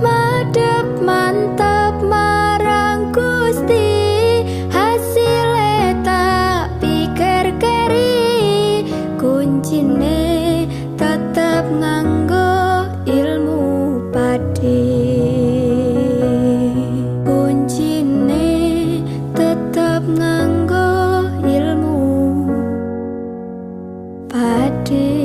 Madep mantap marang Gusti, hasilnya tak pikir keri, kuncine tetep nganggo ilmu padi. Kuncine tetep nganggo ilmu padi.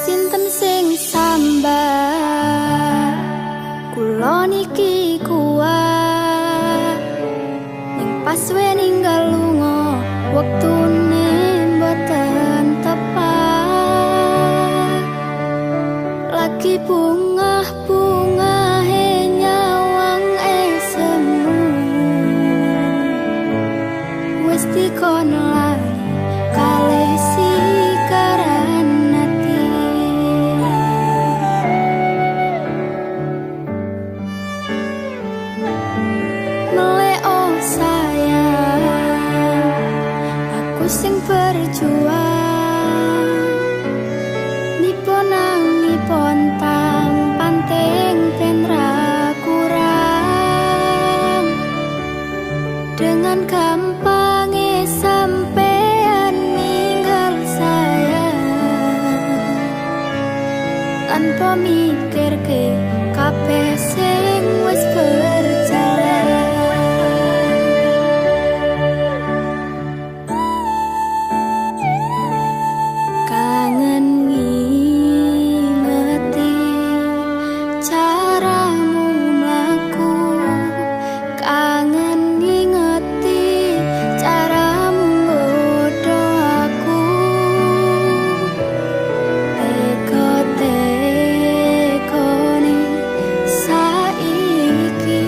Sinten sing sambat kula niki kuat, ning pas we ninggal lunga wektune mboten tepat. Lagi bungah-bungahe nyawang semu, wis dikon lali kalih sikaran ati. Melek oh sayang, aku sing berjuang, nipon nang nipon tang panting ben ra kurang. Dengan gampangnya sampean ninggal saya, tanpa mikir ke kabeh sing wis berjalan. Kangen ngingeti caramu mlaku, kangen ngingeti caramu nggodho aku. Teko-tekone saiki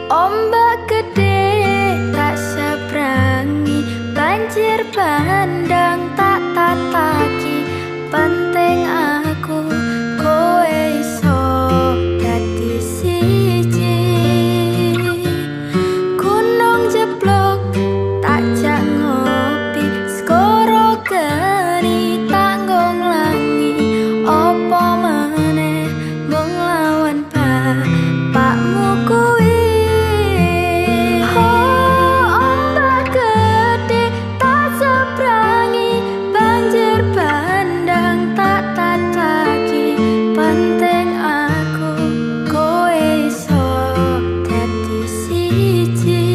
Ombak gede tak seberangi, banjir bandang tak tataki. Penting aku kowe iso dadi siji. Gunung jeblok tak jak ngopi, skoro geni tak ngonglangi. Opo meneh mung lawan bapakmu kuwi. Ombak gede tak seberangi, banjir bandang tak tataki. Penting aku kowe iso dadi siji.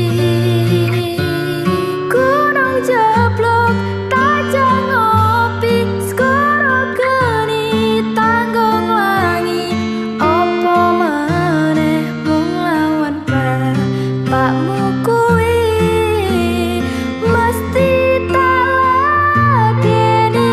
Gunung jeblok tak jak ngopi, skoro geni tak ngonglangi. Opo meneh mung lawan bapakmu kuwi. Mesti tak ladeni.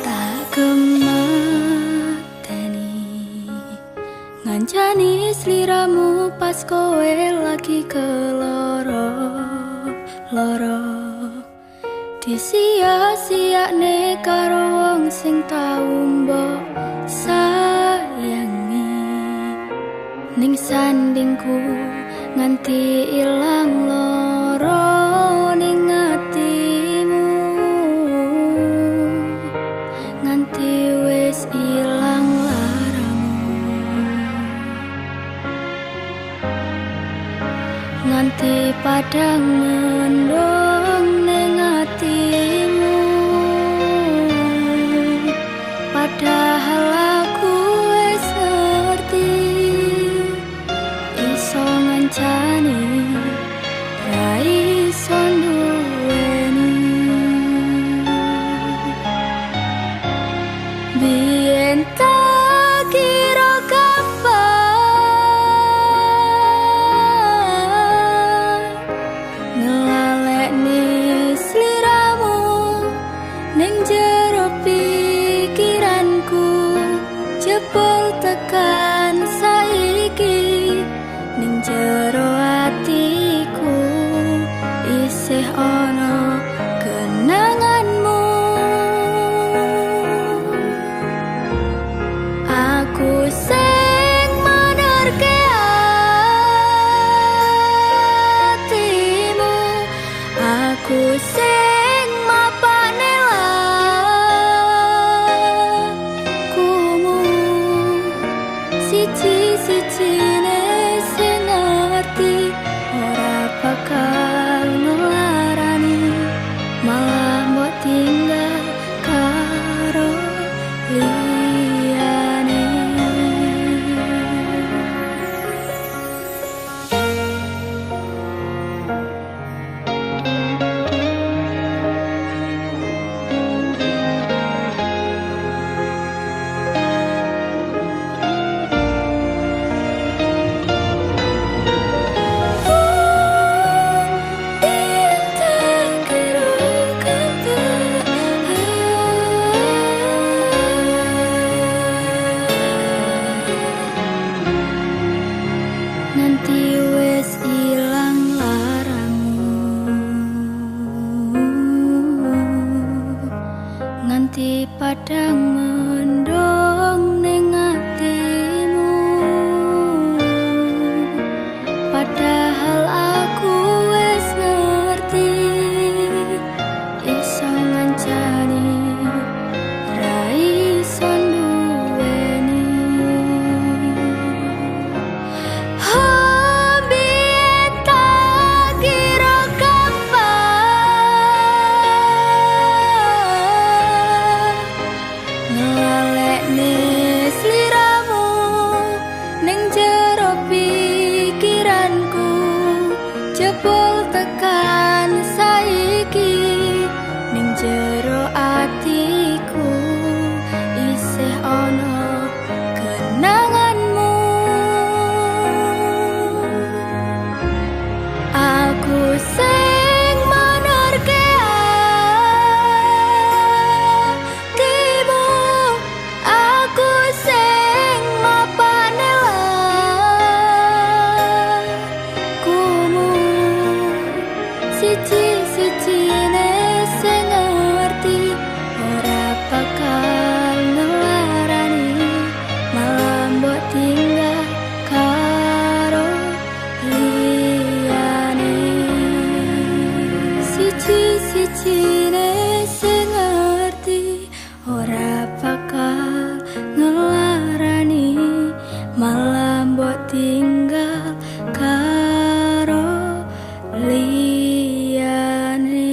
Tak gemateni ngancani sliramu pas kowe lagi keloro-loro. Disia-siakne karo wong sing tau mbok sayangi. Ning sandingku nganti ilang loro ning atimu, nganti wis ilang laramu, nganti padang mendung ning atimu. Padahal aku wis ngerti iso ngancani ra iso duweni. Biyen tak kira kapan ngelalekne sliramu ning jero pikiranku. Jebul tekan saiki ning jero atiku isih ana kenanganmu. Aku sing menerke atimu, aku sing mapane lakumu. Siji-sijine sing ngerti ora bakal ngelarani, malah mbok tinggal karo liyane. Nanti wis ilang laramu, nganti padang mendung ning atimu. Padahal aku wis ngerti iso ngancani ra iso duweni. Biyen tak kira kapan ora bakal ngelarani malah mbok tinggal karo liyane.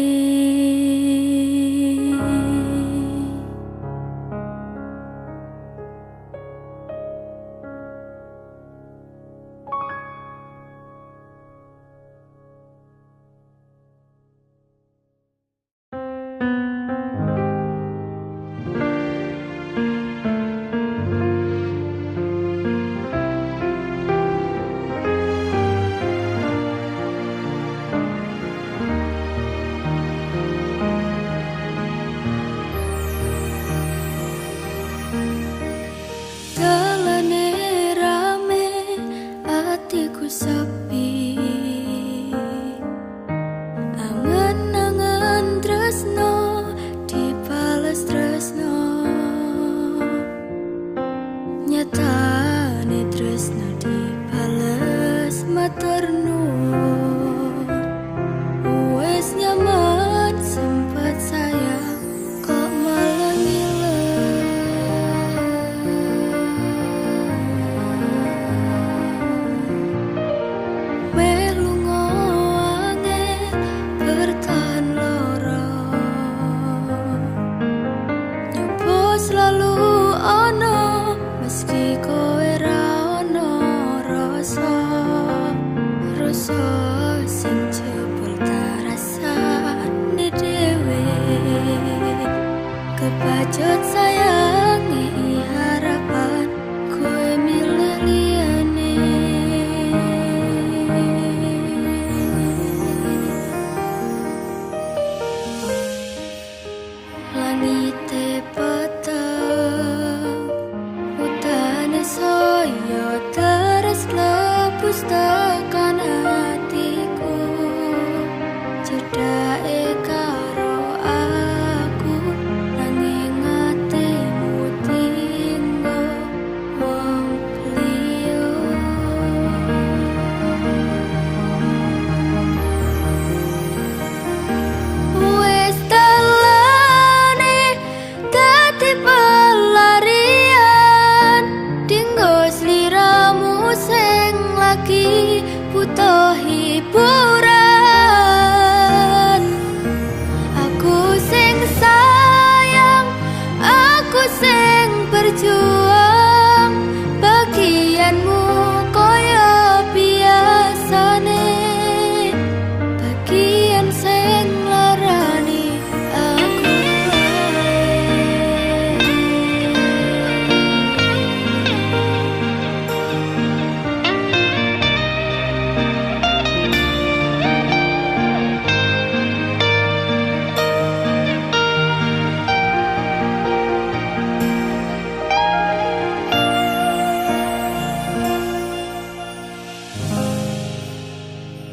Sepi, angen-angen tresno dibales tresno, nyatane tresno dibales matur nuwun. Wes nyaman sempat sayang kok malah selalu ono meski kowe ra ono rasa sing jebul tarasane dhewe kebacut sayangi harapan kowe milih liyane. Langite terus lepus tekan hatiku, cedake karo aku nanging atimu tinggo wong liya. Wes dalane dadi pelarian dinggo sliramu sing lagi butuh hiburan. Aku sing sayang, aku sing berjuang, bagianmu koyo biasane, bagian sing larani aku.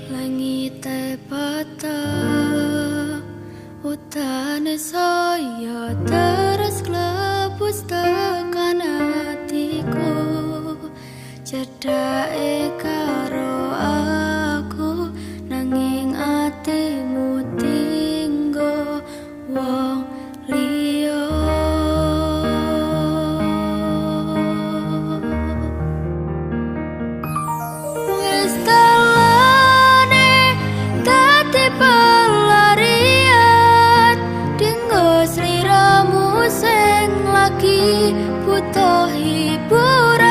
Langite patah, utane saya terus klepus tekan hatiku, cedake karo aku nanging atimu tinggo wong liya. Wes pelarian dinggo sliramu sing lagi butuh hiburan.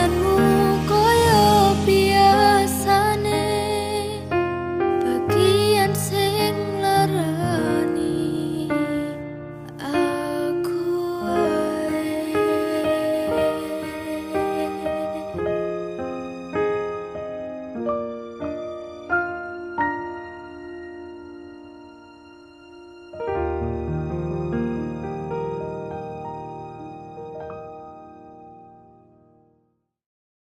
impianmu.